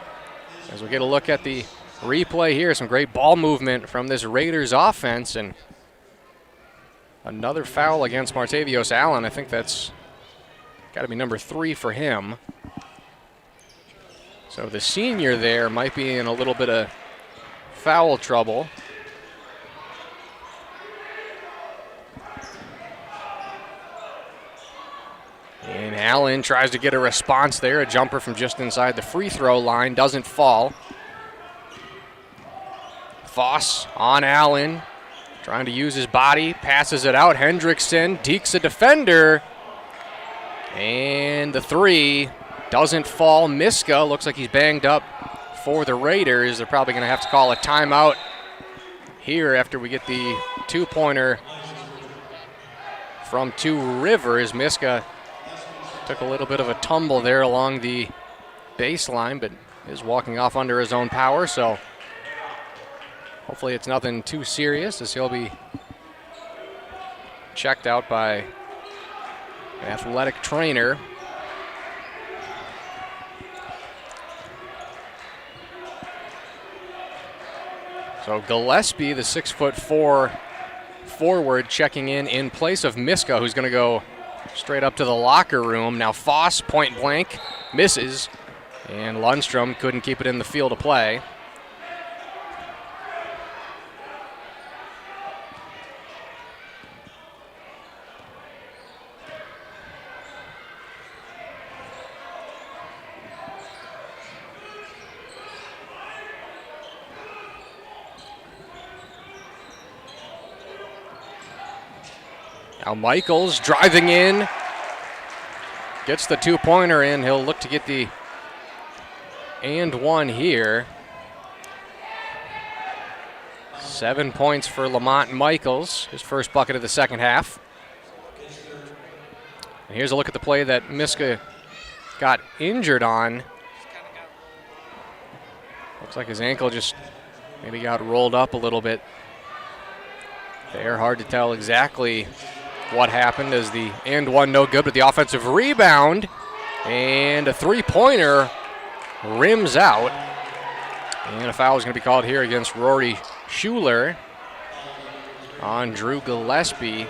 As we get a look at the replay here, some great ball movement from this Raiders offense. And another foul against Martavios Allen. I think that's got to be number 3 for him. So the senior there might be in a little bit of foul trouble. And Allen tries to get a response there. A jumper from just inside the free throw line doesn't fall. Foss on Allen, trying to use his body, passes it out. Hendrickson dekes a defender. And the 3 doesn't fall. Miska looks like he's banged up for the Raiders. They're probably going to have to call a timeout here after we get the 2-pointer from Two Rivers. Miska took a little bit of a tumble there along the baseline, but is walking off under his own power, so hopefully it's nothing too serious, as he'll be checked out by an athletic trainer. So Gillespie, the 6'4" forward, checking in place of Miska, who's going to go straight up to the locker room. Now Foss, point blank, misses, and Lundstrom couldn't keep it in the field of play. Now Michaels driving in, gets the 2-pointer in. He'll look to get the and one here. 7 points for Lamont Michaels, his first bucket of the second half. And here's a look at the play that Miska got injured on. Looks like his ankle just maybe got rolled up a little bit there. Hard to tell exactly what happened, as the and one no good, but the offensive rebound and a 3-pointer rims out. And a foul is going to be called here against Rory Schuler on Drew Gillespie,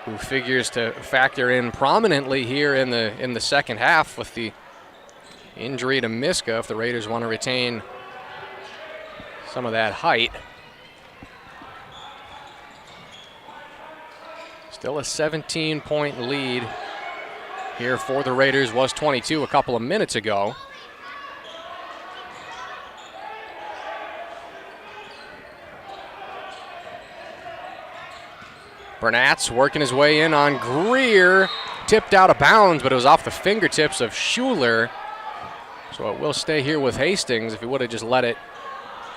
who figures to factor in prominently here in the second half with the injury to Miska, if the Raiders want to retain some of that height. Still a 17-point lead here for the Raiders. Was 22 a couple of minutes ago. Burnatz working his way in on Greer. Tipped out of bounds, but it was off the fingertips of Schuler. So it will stay here with Hastings. If he would have just let it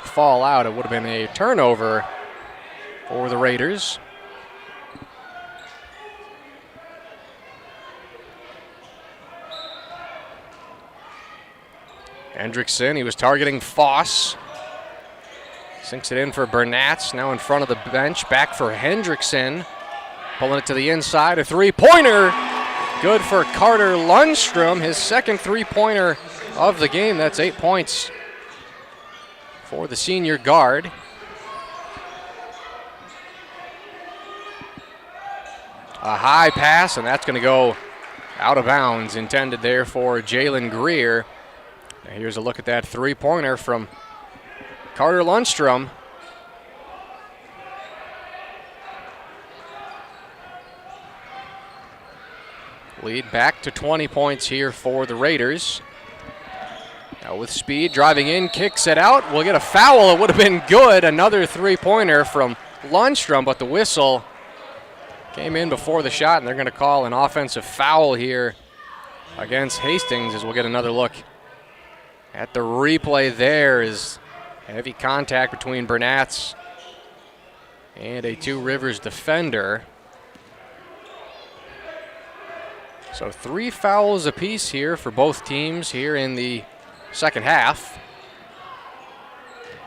fall out, it would have been a turnover for the Raiders. Hendrickson, he was targeting Foss. Sinks it in for Burnatz, now in front of the bench. Back for Hendrickson. Pulling it to the inside, a three-pointer. Good for Carter Lundstrom, his second three-pointer of the game. That's 8 points for the senior guard. A high pass, and that's going to go out of bounds, intended there for Jalen Greer. Now here's a look at that three-pointer from Carter Lundstrom. Lead back to 20 points here for the Raiders. Now with speed, driving in, kicks it out. We'll get a foul. It would have been good. Another three-pointer from Lundstrom, but the whistle came in before the shot, and they're going to call an offensive foul here against Hastings as we'll get another look at the replay. There is heavy contact between Burnatz and a Two Rivers defender. So 3 fouls apiece here for both teams here in the second half.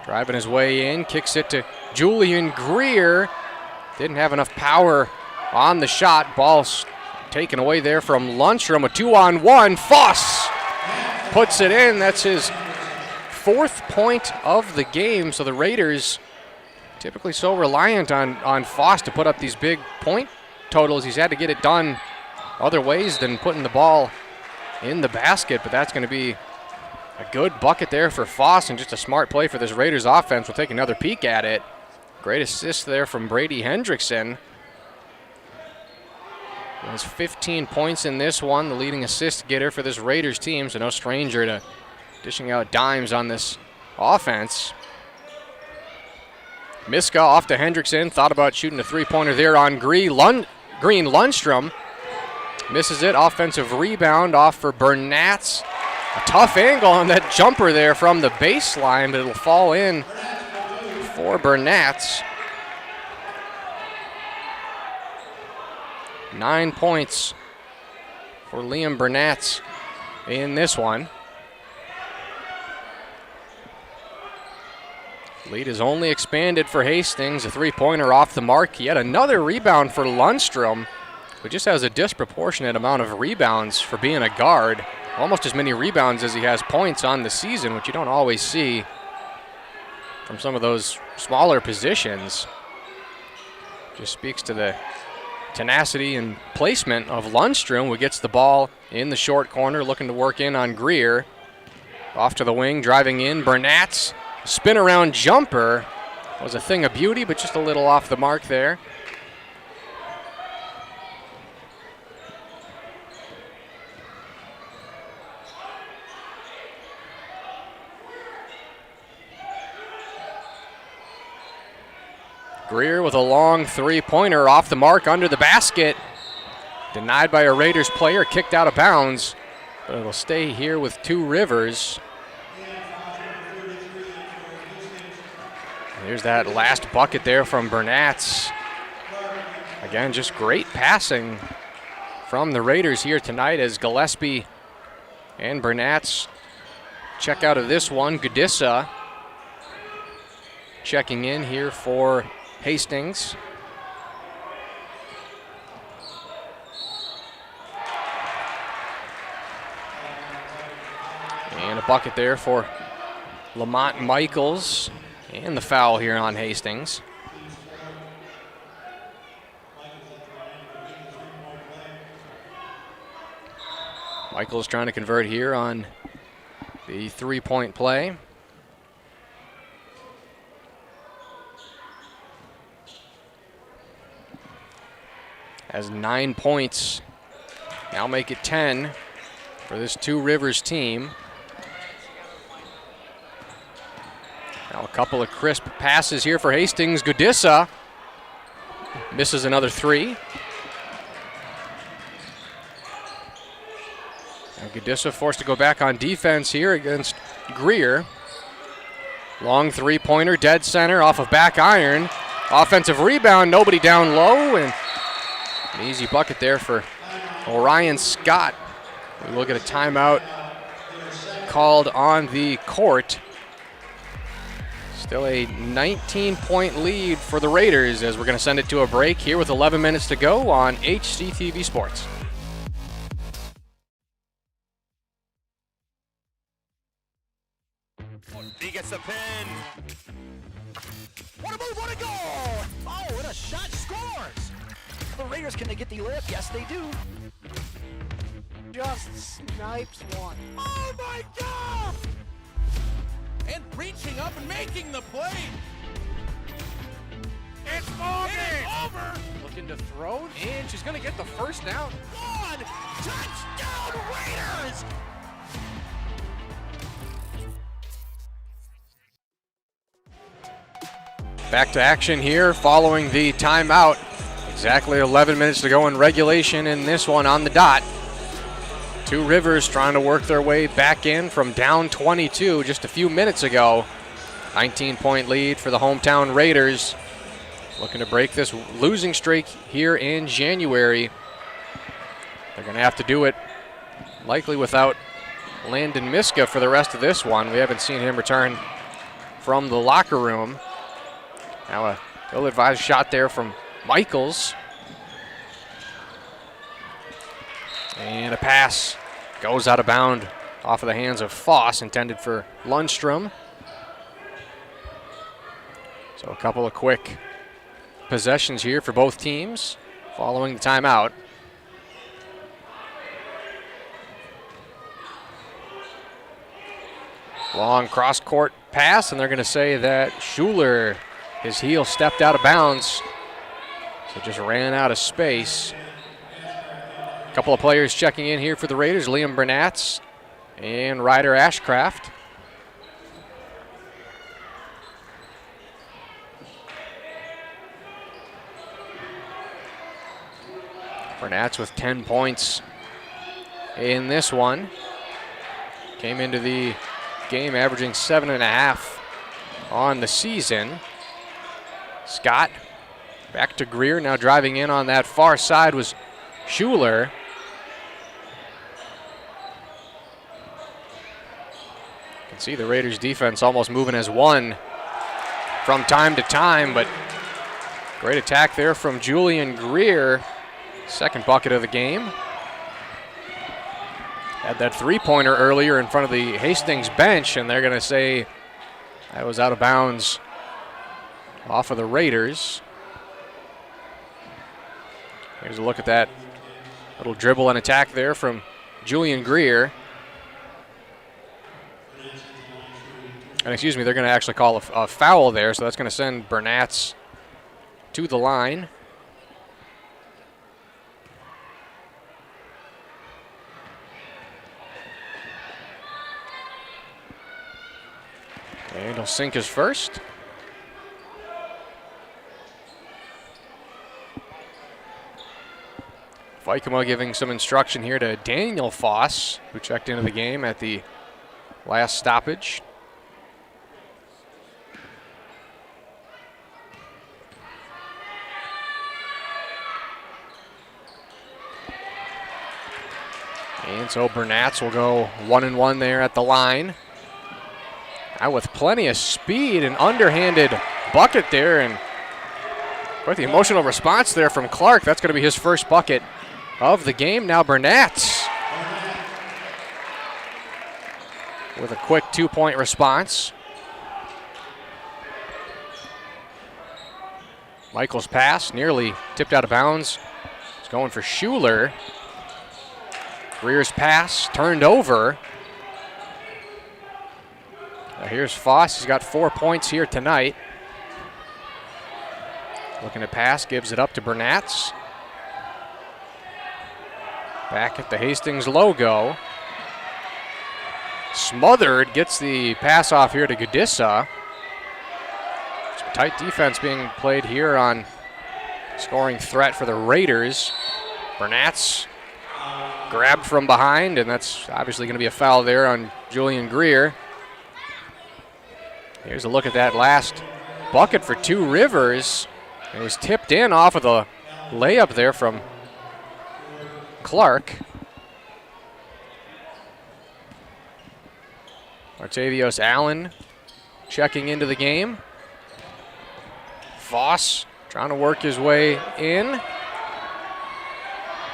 Driving his way in, kicks it to Julian Greer. Didn't have enough power on the shot. Ball's taken away there from Lundstrom. A 2-on-1. Foss puts it in. That's his 4th point of the game. So the Raiders, typically so reliant on Foss to put up these big point totals, he's had to get it done other ways than putting the ball in the basket. But that's going to be a good bucket there for Foss, and just a smart play for this Raiders offense. We'll take another peek at it. Great assist there from Brady Hendrickson. He has 15 points in this one, the leading assist getter for this Raiders team, so no stranger to dishing out dimes on this offense. Miska off to Hendrickson, thought about shooting a three-pointer there on Green. Lundstrom misses it. Offensive rebound off for Burnatz. A tough angle on that jumper there from the baseline, but it'll fall in for Burnatz. 9 points for Liam Burnatz in this one. Lead is only expanded for Hastings. A three-pointer off the mark. Yet another rebound for Lundstrom, who just has a disproportionate amount of rebounds for being a guard. Almost as many rebounds as he has points on the season, which you don't always see from some of those smaller positions. Just speaks to the tenacity and placement of Lundstrom, who gets the ball in the short corner, looking to work in on Greer. Off to the wing, driving in, Burnatz. Spin around jumper was a thing of beauty, but just a little off the mark there. Greer with a long three-pointer off the mark under the basket. Denied by a Raiders player, kicked out of bounds, but it'll stay here with Two Rivers. There's that last bucket there from Burnatz. Again, just great passing from the Raiders here tonight as Gillespie and Burnatz check out of this one. Gudissa checking in here for Hastings. And a bucket there for Lamont Michaels. And the foul here on Hastings. Michaels trying to convert here on the three-point play. Has 9 points. Now make it 10 for this Two Rivers team. Now a couple of crisp passes here for Hastings. Gudissa misses another three. Now Gudissa forced to go back on defense here against Greer. Long three-pointer, dead center off of back iron. Offensive rebound, nobody down low, and an easy bucket there for Orion Scott. We will get a timeout called on the court. Still a 19-point lead for the Raiders as we're going to send it to a break here with 11 minutes to go on HCTV Sports. He gets the pin. What a move, what a goal! Oh, what a shot, scores! The Raiders, can they get the layup? Yes, they do. Just snipes one. Oh my God! And reaching up and making the play. It's moving. It's over. Looking to throw, and she's going to get the first down. One touchdown, Raiders! Back to action here following the timeout. Exactly 11 minutes to go in regulation in this one on the dot. Two Rivers trying to work their way back in from down 22 just a few minutes ago. 19-point lead for the hometown Raiders. Looking to break this losing streak here in January. They're going to have to do it likely without Landon Miska for the rest of this one. We haven't seen him return from the locker room. Now a ill-advised shot there from Michaels. And a pass goes out of bounds off of the hands of Foss, intended for Lundstrom. So a couple of quick possessions here for both teams following the timeout. Long cross-court pass, and they're going to say that Schuler, his heel stepped out of bounds, so just ran out of space. A couple of players checking in here for the Raiders, Liam Bernatz and Ryder Ashcraft. Bernatz with 10 points in this one. Came into the game averaging 7.5 on the season. Scott back to Greer, now driving in on that far side was Schuler. You can see the Raiders defense almost moving as one from time to time, but great attack there from Julian Greer. Second bucket of the game. Had that three-pointer earlier in front of the Hastings bench, and they're going to say that was out of bounds off of the Raiders. Here's a look at that little dribble and attack there from Julian Greer. And excuse me, they're going to actually call a foul there, so that's going to send Bernatz to the line. And he'll sink his first. Vikema giving some instruction here to Daniel Foss, who checked into the game at the last stoppage. And so Bernatz will go 1-1 there at the line. Now with plenty of speed, an underhanded bucket there, and quite the emotional response there from Clark. That's going to be his first bucket of the game. Now Bernatz with a quick 2-point response. Michael's pass nearly tipped out of bounds. He's going for Schuler. Greer's pass turned over. Now here's Foss. He's got 4 points here tonight. Looking to pass, gives it up to Bernatz. Back at the Hastings logo. Smothered, gets the pass off here to Gudissa. Some tight defense being played here on scoring threat for the Raiders. Bernatz grabbed from behind, and that's obviously going to be a foul there on Julian Greer. Here's a look at that last bucket for Two Rivers. It was tipped in off of the layup there from Clark. Artavios Allen checking into the game. Voss trying to work his way in.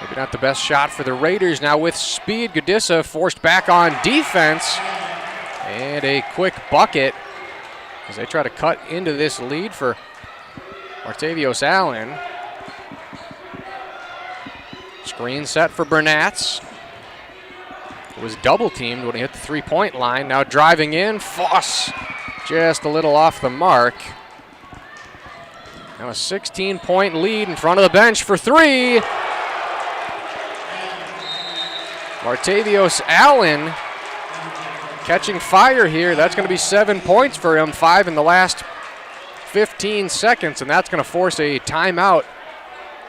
Maybe not the best shot for the Raiders. Now with speed, Gudissa forced back on defense. And a quick bucket as they try to cut into this lead for Martavios Allen. Screen set for Bernatz. It was double teamed when he hit the three-point line. Now driving in, Voss just a little off the mark. Now a 16-point lead in front of the bench for three. Martavios Allen catching fire here. That's going to be 7 points for him, 5 in the last 15 seconds, and that's going to force a timeout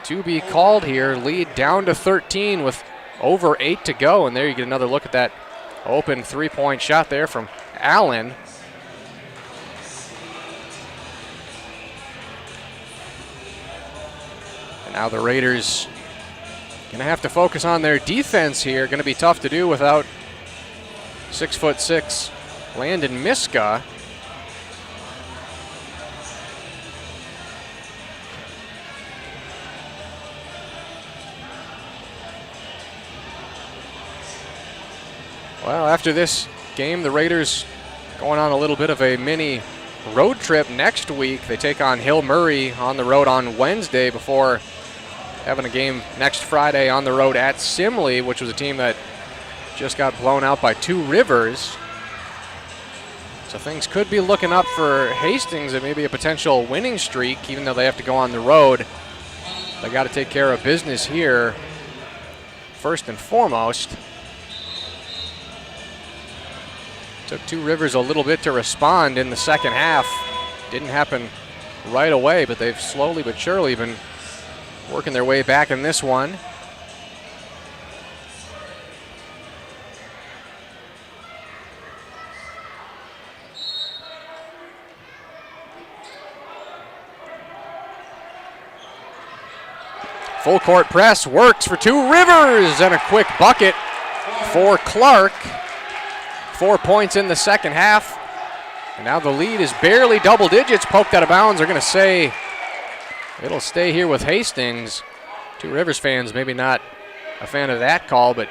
to be called here. Lead down to 13 with over 8 to go, and there you get another look at that open three-point shot there from Allen. And now the Raiders going to have to focus on their defense here. Going to be tough to do without 6'6" Landon Miska. Well, after this game, the Raiders going on a little bit of a mini road trip next week. They take on Hill Murray on the road on Wednesday before having a game next Friday on the road at Simley, which was a team that just got blown out by Two Rivers. So things could be looking up for Hastings and maybe a potential winning streak, even though they have to go on the road. They got to take care of business here first and foremost. Took Two Rivers a little bit to respond in the second half. Didn't happen right away, but they've slowly but surely been working their way back in this one. Full court press works for Two Rivers, and a quick bucket for Clark. 4 points in the second half. And now the lead is barely double digits, poked out of bounds. They're going to say it'll stay here with Hastings. Two Rivers fans maybe not a fan of that call, but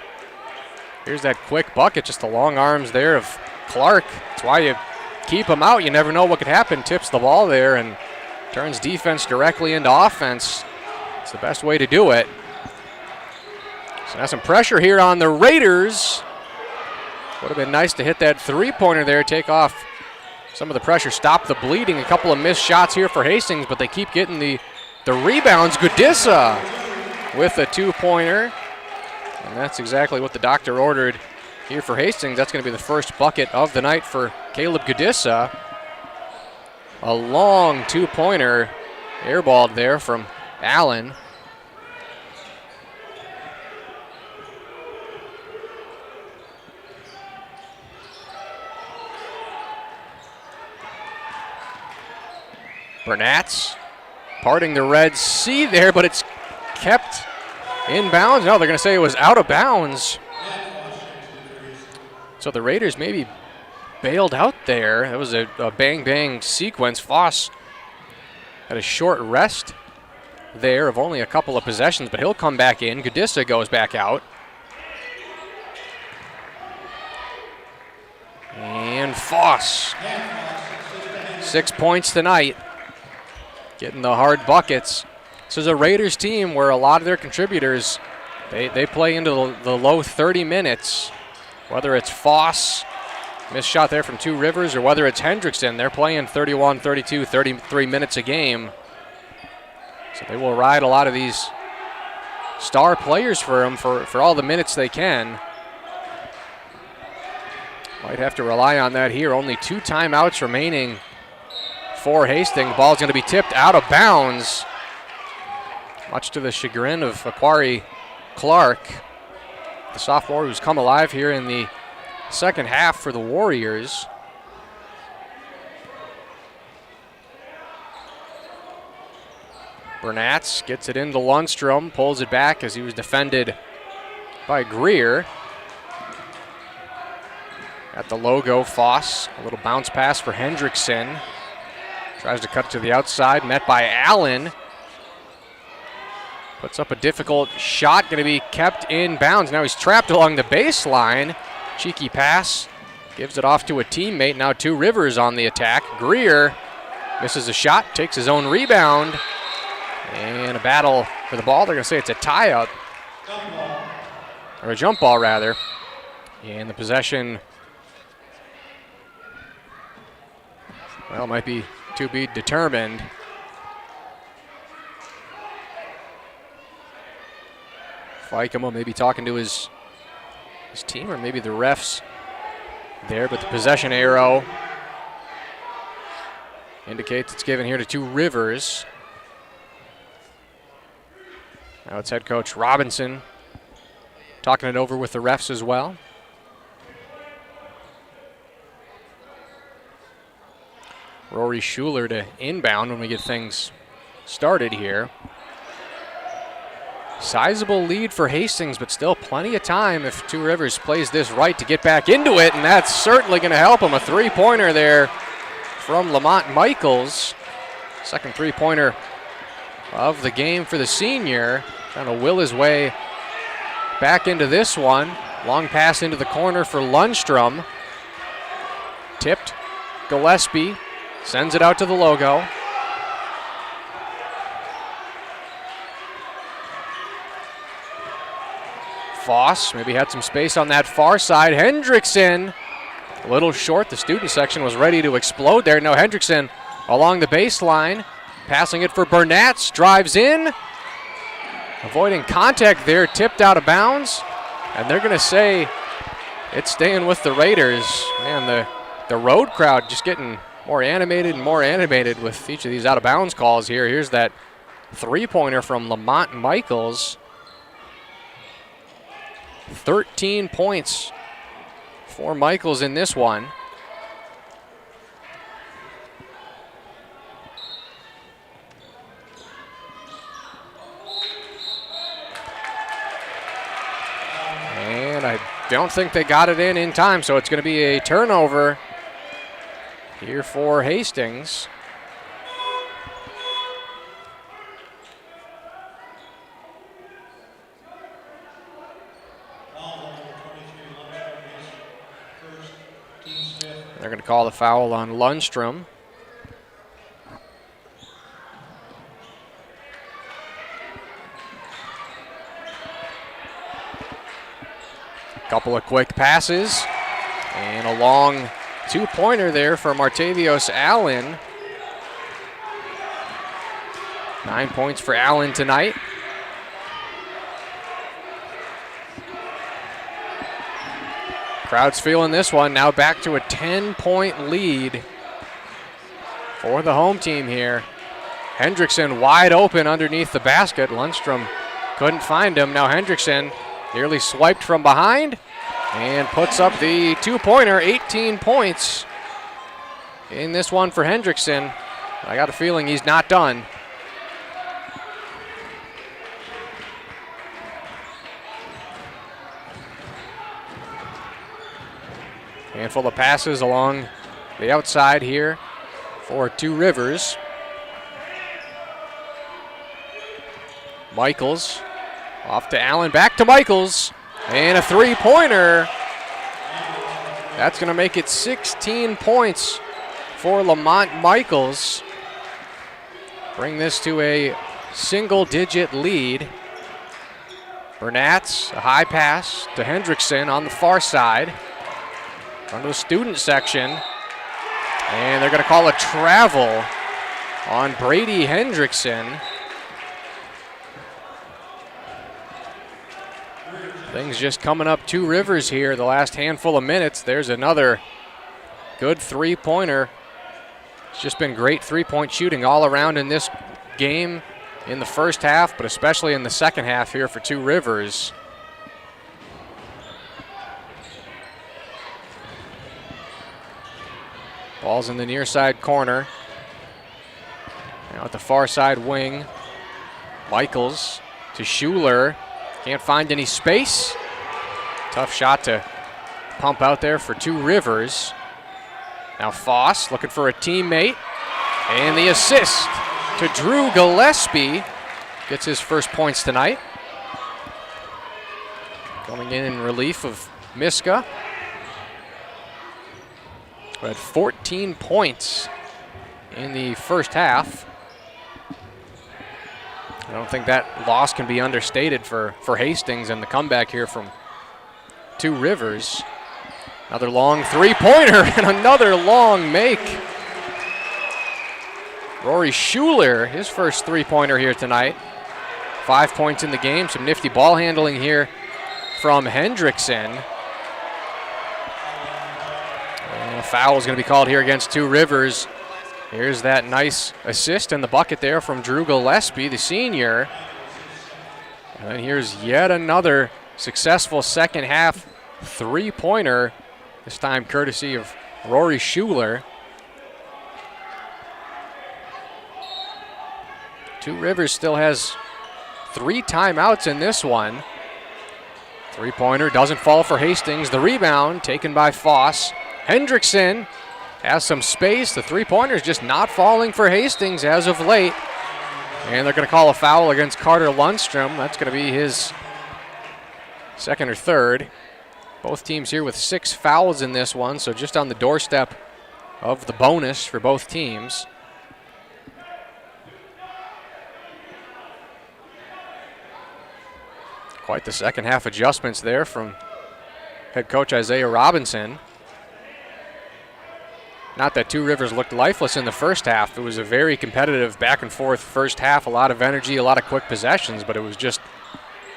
here's that quick bucket, just the long arms there of Clark. That's why you keep him out. You never know what could happen. Tips the ball there and turns defense directly into offense. It's the best way to do it. So now some pressure here on the Raiders. Would have been nice to hit that three-pointer there, take off some of the pressure, stop the bleeding. A couple of missed shots here for Hastings, but they keep getting the rebounds. Gudissa with a two-pointer. And that's exactly what the doctor ordered here for Hastings. That's going to be the first bucket of the night for Caleb Gudissa. A long two-pointer airballed there from Allen. Bernatz parting the Red Sea there, but it's kept in bounds. No, they're going to say it was out of bounds. So the Raiders maybe bailed out there. That was a bang-bang sequence. Voss had a short rest there of only a couple of possessions, but he'll come back in. Gudissa goes back out. And Voss, 6 points tonight. Getting the hard buckets. This is a Raiders team where a lot of their contributors, they play into the low 30 minutes. Whether it's Voss, missed shot there from Two Rivers, or whether it's Hendrickson, they're playing 31, 32, 33 minutes a game. So they will ride a lot of these star players for them for all the minutes they can. Might have to rely on that here. Only 2 timeouts remaining for Hastings. Ball's going to be tipped out of bounds, much to the chagrin of Aquari Clark, the sophomore who's come alive here in the second half for the Warriors. Bernatz gets it into Lundstrom, pulls it back as he was defended by Greer. At the logo, Foss, a little bounce pass for Hendrickson. Tries to cut to the outside, met by Allen. Puts up a difficult shot, going to be kept in bounds. Now he's trapped along the baseline. Cheeky pass, gives it off to a teammate. Now Two Rivers on the attack. Greer misses a shot, takes his own rebound. And a battle for the ball. They're going to say it's a tie-up. Or a jump ball, rather. And the possession, well, might be to be determined. Fikema maybe talking to his team, or maybe the refs there, but the possession arrow indicates it's given here to Two Rivers. Now it's head coach Robinson talking it over with the refs as well. Rory Schuler to inbound when we get things started here. Sizable lead for Hastings, but still plenty of time if Two Rivers plays this right to get back into it, and that's certainly going to help him. A three-pointer there from Lamont Michaels. Second three-pointer of the game for the senior. Trying to will his way back into this one. Long pass into the corner for Lundstrom. Tipped. Gillespie sends it out to the logo. Foss maybe had some space on that far side. Hendrickson, a little short. The student section was ready to explode there. No, Hendrickson along the baseline, passing it for Burnatz, drives in, avoiding contact there, tipped out of bounds, and they're going to say it's staying with the Raiders. Man, the road crowd just getting more animated and more animated with each of these out-of-bounds calls here. Here's that three-pointer from Lamont Michaels. 13 points for Michaels in this one. And I don't think they got it in time, so it's going to be a turnover here for Hastings. They're going to call the foul on Lundstrom. Couple of quick passes and a long two-pointer there for Martavios Allen. 9 points for Allen tonight. Crowd's feeling this one. Now back to a 10-point lead for the home team here. Hendrickson wide open underneath the basket. Lundstrom couldn't find him. Now Hendrickson nearly swiped from behind and puts up the two-pointer. 18 points in this one for Hendrickson. I got a feeling he's not done. Handful of passes along the outside here for Two Rivers. Michaels off to Allen, back to Michaels, and a three-pointer. That's going to make it 16 points for Lamont Michaels. Bring this to a single-digit lead. Burnatz, a high pass to Hendrickson on the far side. Front of the student section. And they're going to call a travel on Brady Hendrickson. Things just coming up Two Rivers here the last handful of minutes. There's another good three-pointer. It's just been great three-point shooting all around in this game in the first half, but especially in the second half here for Two Rivers. Ball's in the near side corner. Now at the far side wing. Michaels to Schuler. Can't find any space. Tough shot to pump out there for Two Rivers. Now Foss looking for a teammate. And the assist to Drew Gillespie. Gets his first points tonight. Coming in relief of Miska, who had 14 points in the first half. I don't think that loss can be understated for Hastings, and the comeback here from Two Rivers. Another long three-pointer and another long make. Rory Schuler, his first three-pointer here tonight. 5 points in the game. Some nifty ball handling here from Hendrickson. And a foul is going to be called here against Two Rivers. Here's that nice assist in the bucket there from Drew Gillespie, the senior. And then here's yet another successful second half three-pointer, this time courtesy of Rory Schuler. Two Rivers still has 3 timeouts in this one. Three-pointer doesn't fall for Hastings. The rebound taken by Foss. Hendrickson has some space. The three-pointer is just not falling for Hastings as of late. And they're going to call a foul against Carter Lundstrom. That's going to be his second or third. Both teams here with 6 fouls in this one, so just on the doorstep of the bonus for both teams. Quite the second half adjustments there from head coach Isaiah Robinson. Not that Two Rivers looked lifeless in the first half. It was a very competitive back and forth first half, a lot of energy, a lot of quick possessions, but it was just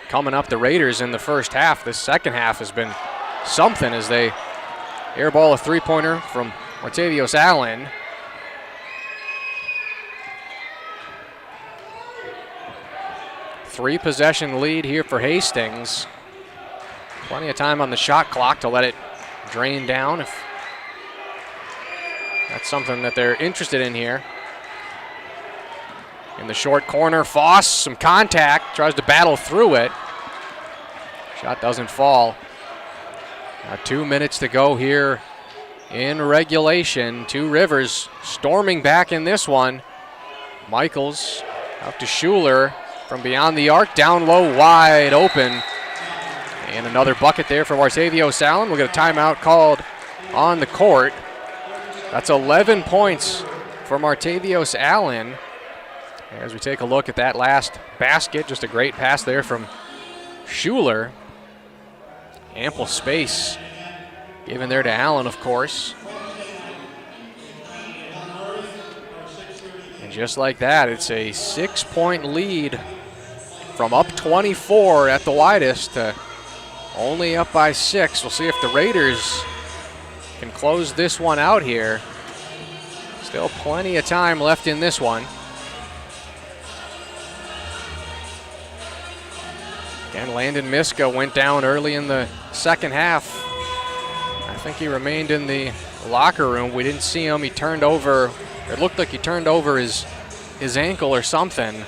coming up the Raiders in the first half. This second half has been something as they airball a three-pointer from Martavios Allen. Three-possession lead here for Hastings. Plenty of time on the shot clock to let it drain down if that's something that they're interested in here. In the short corner, Foss, some contact, tries to battle through it. Shot doesn't fall. Now 2 minutes to go here in regulation. Two Rivers storming back in this one. Michaels out to Schuler from beyond the arc, down low, wide open. And another bucket there for Martavios Allen. We'll get a timeout called on the court. That's 11 points for Martavios Allen. As we take a look at that last basket, just a great pass there from Schuler. Ample space given there to Allen, of course. And just like that, it's a 6-point lead from up 24 at the widest to only up by 6. We'll see if the Raiders can close this one out here. Still plenty of time left in this one. Again, Landon Miska went down early in the second half. I think he remained in the locker room. We didn't see him. He turned over. It looked like he turned over his ankle or something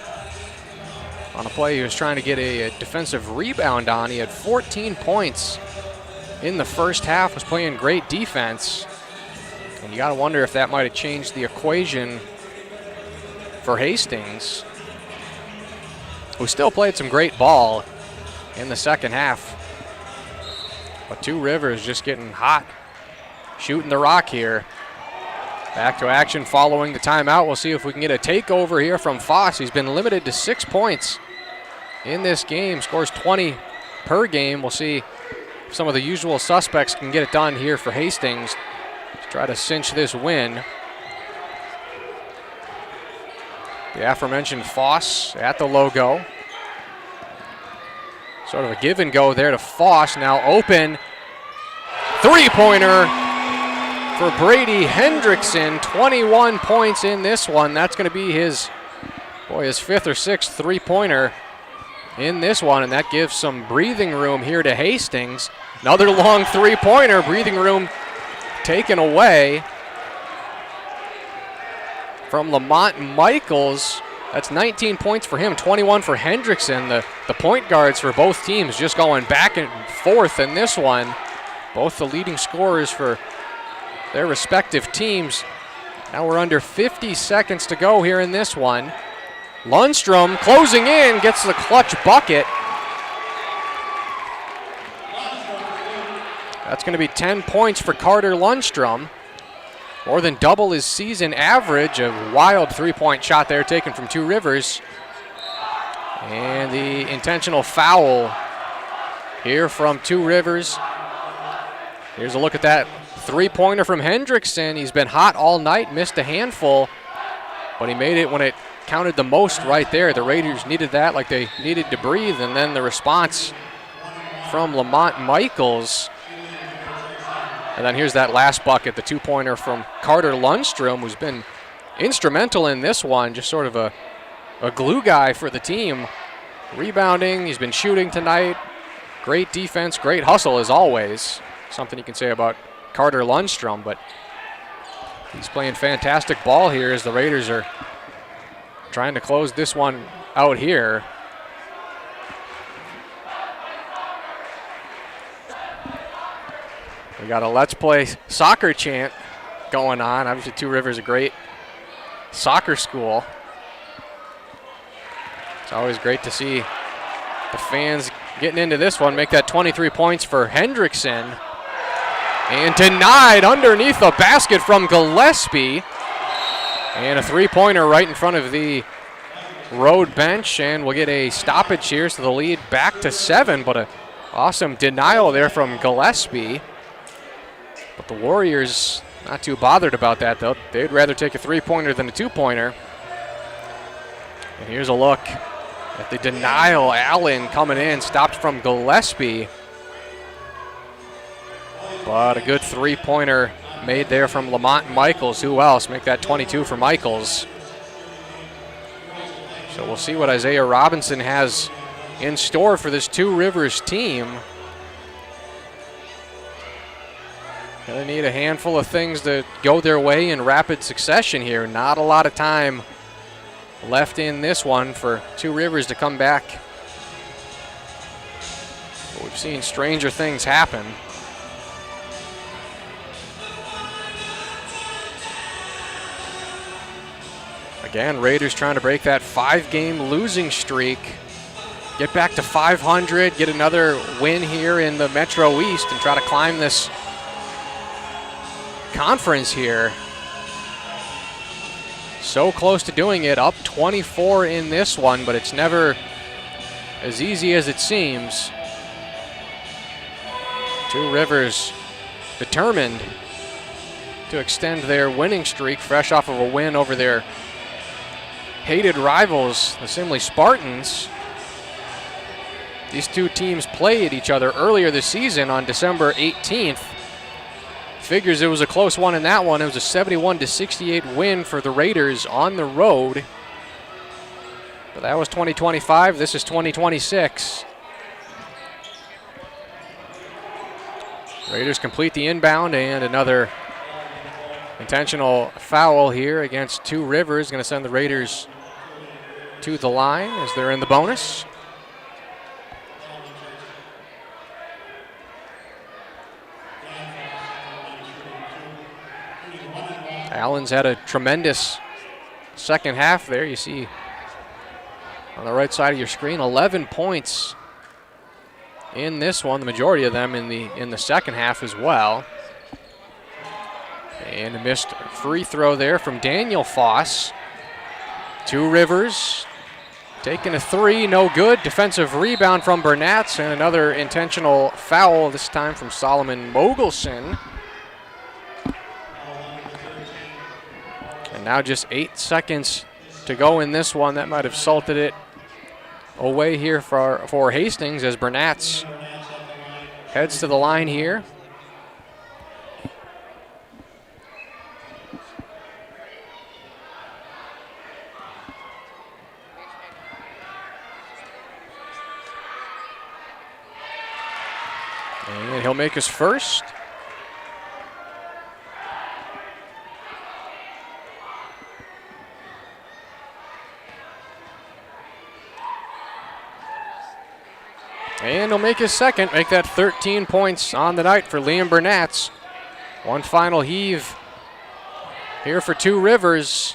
on a play he was trying to get a defensive rebound on. He had 14 points in the first half, was playing great defense. And you got to wonder if that might have changed the equation for Hastings, who still played some great ball in the second half. But Two Rivers just getting hot, shooting the rock here. Back to action following the timeout. We'll see if we can get a takeover here from Foss. He's been limited to 6 points in this game, scores 20 per game. We'll see if some of the usual suspects can get it done here for Hastings to try to cinch this win. The aforementioned Foss at the logo. Sort of a give and go there to Foss. Now open three-pointer for Brady Hendrickson. 21 points in this one. That's going to be his 5th or 6th three-pointer in this one, and that gives some breathing room here to Hastings. Another long three-pointer, breathing room taken away from Lamont Michaels. That's 19 points for him, 21 for Hendrickson. The point guards for both teams just going back and forth in this one. both the leading scorers for their respective teams. Now we're under 50 seconds to go here in this one. Lundstrom closing in, gets the clutch bucket. That's going to be 10 points for Carter Lundstrom. More than double his season average. A wild three-point shot there taken from Two Rivers. And the intentional foul here from Two Rivers. Here's a look at that three-pointer from Hendrickson. He's been hot all night, missed a handful, but he made it when it counted the most right there. The Raiders needed that like they needed to breathe, and then the response from Lamont Michaels. And then here's that last bucket, the two-pointer from Carter Lundstrom, who's been instrumental in this one, just sort of a glue guy for the team. Rebounding, he's been shooting tonight. Great defense, great hustle as always. Something you can say about Carter Lundstrom, but he's playing fantastic ball here as the Raiders are trying to close this one out here. We got a Let's Play Soccer chant going on. Obviously, Two Rivers is a great soccer school. It's always great to see the fans getting into this one. Make that 23 points for Hendrickson. And denied underneath the basket from Gillespie. And a three-pointer right in front of the road bench. And we'll get a stoppage here, so the lead back to 7. But an awesome denial there from Gillespie. But the Warriors not too bothered about that, though. They'd rather take a three-pointer than a two-pointer. And here's a look at the denial. Allen coming in, stopped from Gillespie. But a good three-pointer made there from Lamont Michaels. Who else? Make that 22 for Michaels. So we'll see what Isaiah Robinson has in store for this Two Rivers team. Gonna need a handful of things to go their way in rapid succession here. Not a lot of time left in this one for Two Rivers to come back. But we've seen stranger things happen. Again, Raiders trying to break that 5-game losing streak. Get back to 500, get another win here in the Metro East and try to climb this conference here. So close to doing it, up 24 in this one, but it's never as easy as it seems. Two Rivers determined to extend their winning streak, fresh off of a win over their hated rivals, the Simley Spartans. These two teams played each other earlier this season on December 18th. Figures it was a close one in that one. It was a 71-68 win for the Raiders on the road. But that was 2025. This is 2026. Raiders complete the inbound, and another intentional foul here against Two Rivers. Going to send the Raiders to the line as they're in the bonus. Allen's had a tremendous second half there. You see on the right side of your screen, 11 points in this one, the majority of them in the second half as well. And a missed free throw there from Daniel Foss. Two Rivers taking a three, no good. Defensive rebound from Bernatz, and another intentional foul, this time from Solomon Mogelson. And now just 8 seconds to go in this one. That might have salted it away here for Hastings as Bernatz heads to the line here. And he'll make his first. And he'll make his second, make that 13 points on the night for Liam Burnatz. One final heave here for Two Rivers.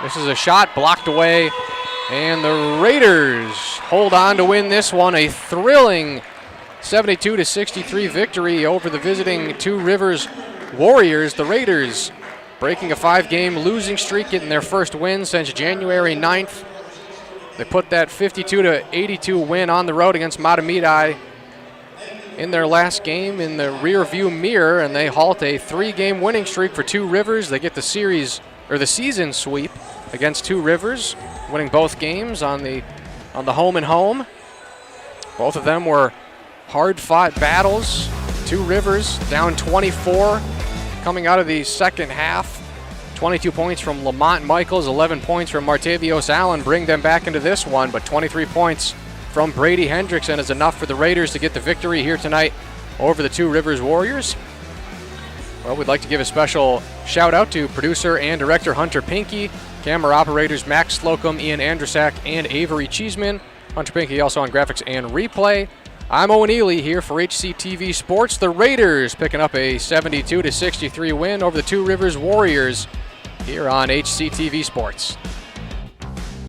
This is a shot blocked away, and the Raiders hold on to win this one. A thrilling 72-63 victory over the visiting Two Rivers Warriors. The Raiders breaking a 5-game losing streak, getting their first win since January 9th. They put that 52-82 win on the road against Matamidi in their last game in the rearview mirror, and they halt a 3-game winning streak for Two Rivers. They get the season sweep against Two Rivers, winning both games on the home and home. Both of them were hard-fought battles. Two Rivers down 24 coming out of the second half. 22 points from Lamont Michaels, 11 points from Martavios Allen bring them back into this one, but 23 points from Brady Hendrickson is enough for the Raiders to get the victory here tonight over the Two Rivers Warriors. Well, we'd like to give a special shout out to producer and director Hunter Pinkey, camera operators Max Slocum, Ian Andrusak, and Avery Cheeseman. Hunter Pinkey also on graphics and replay. I'm Owen Ely here for HCTV Sports. The Raiders picking up a 72-63 win over the Two Rivers Warriors here on HCTV Sports.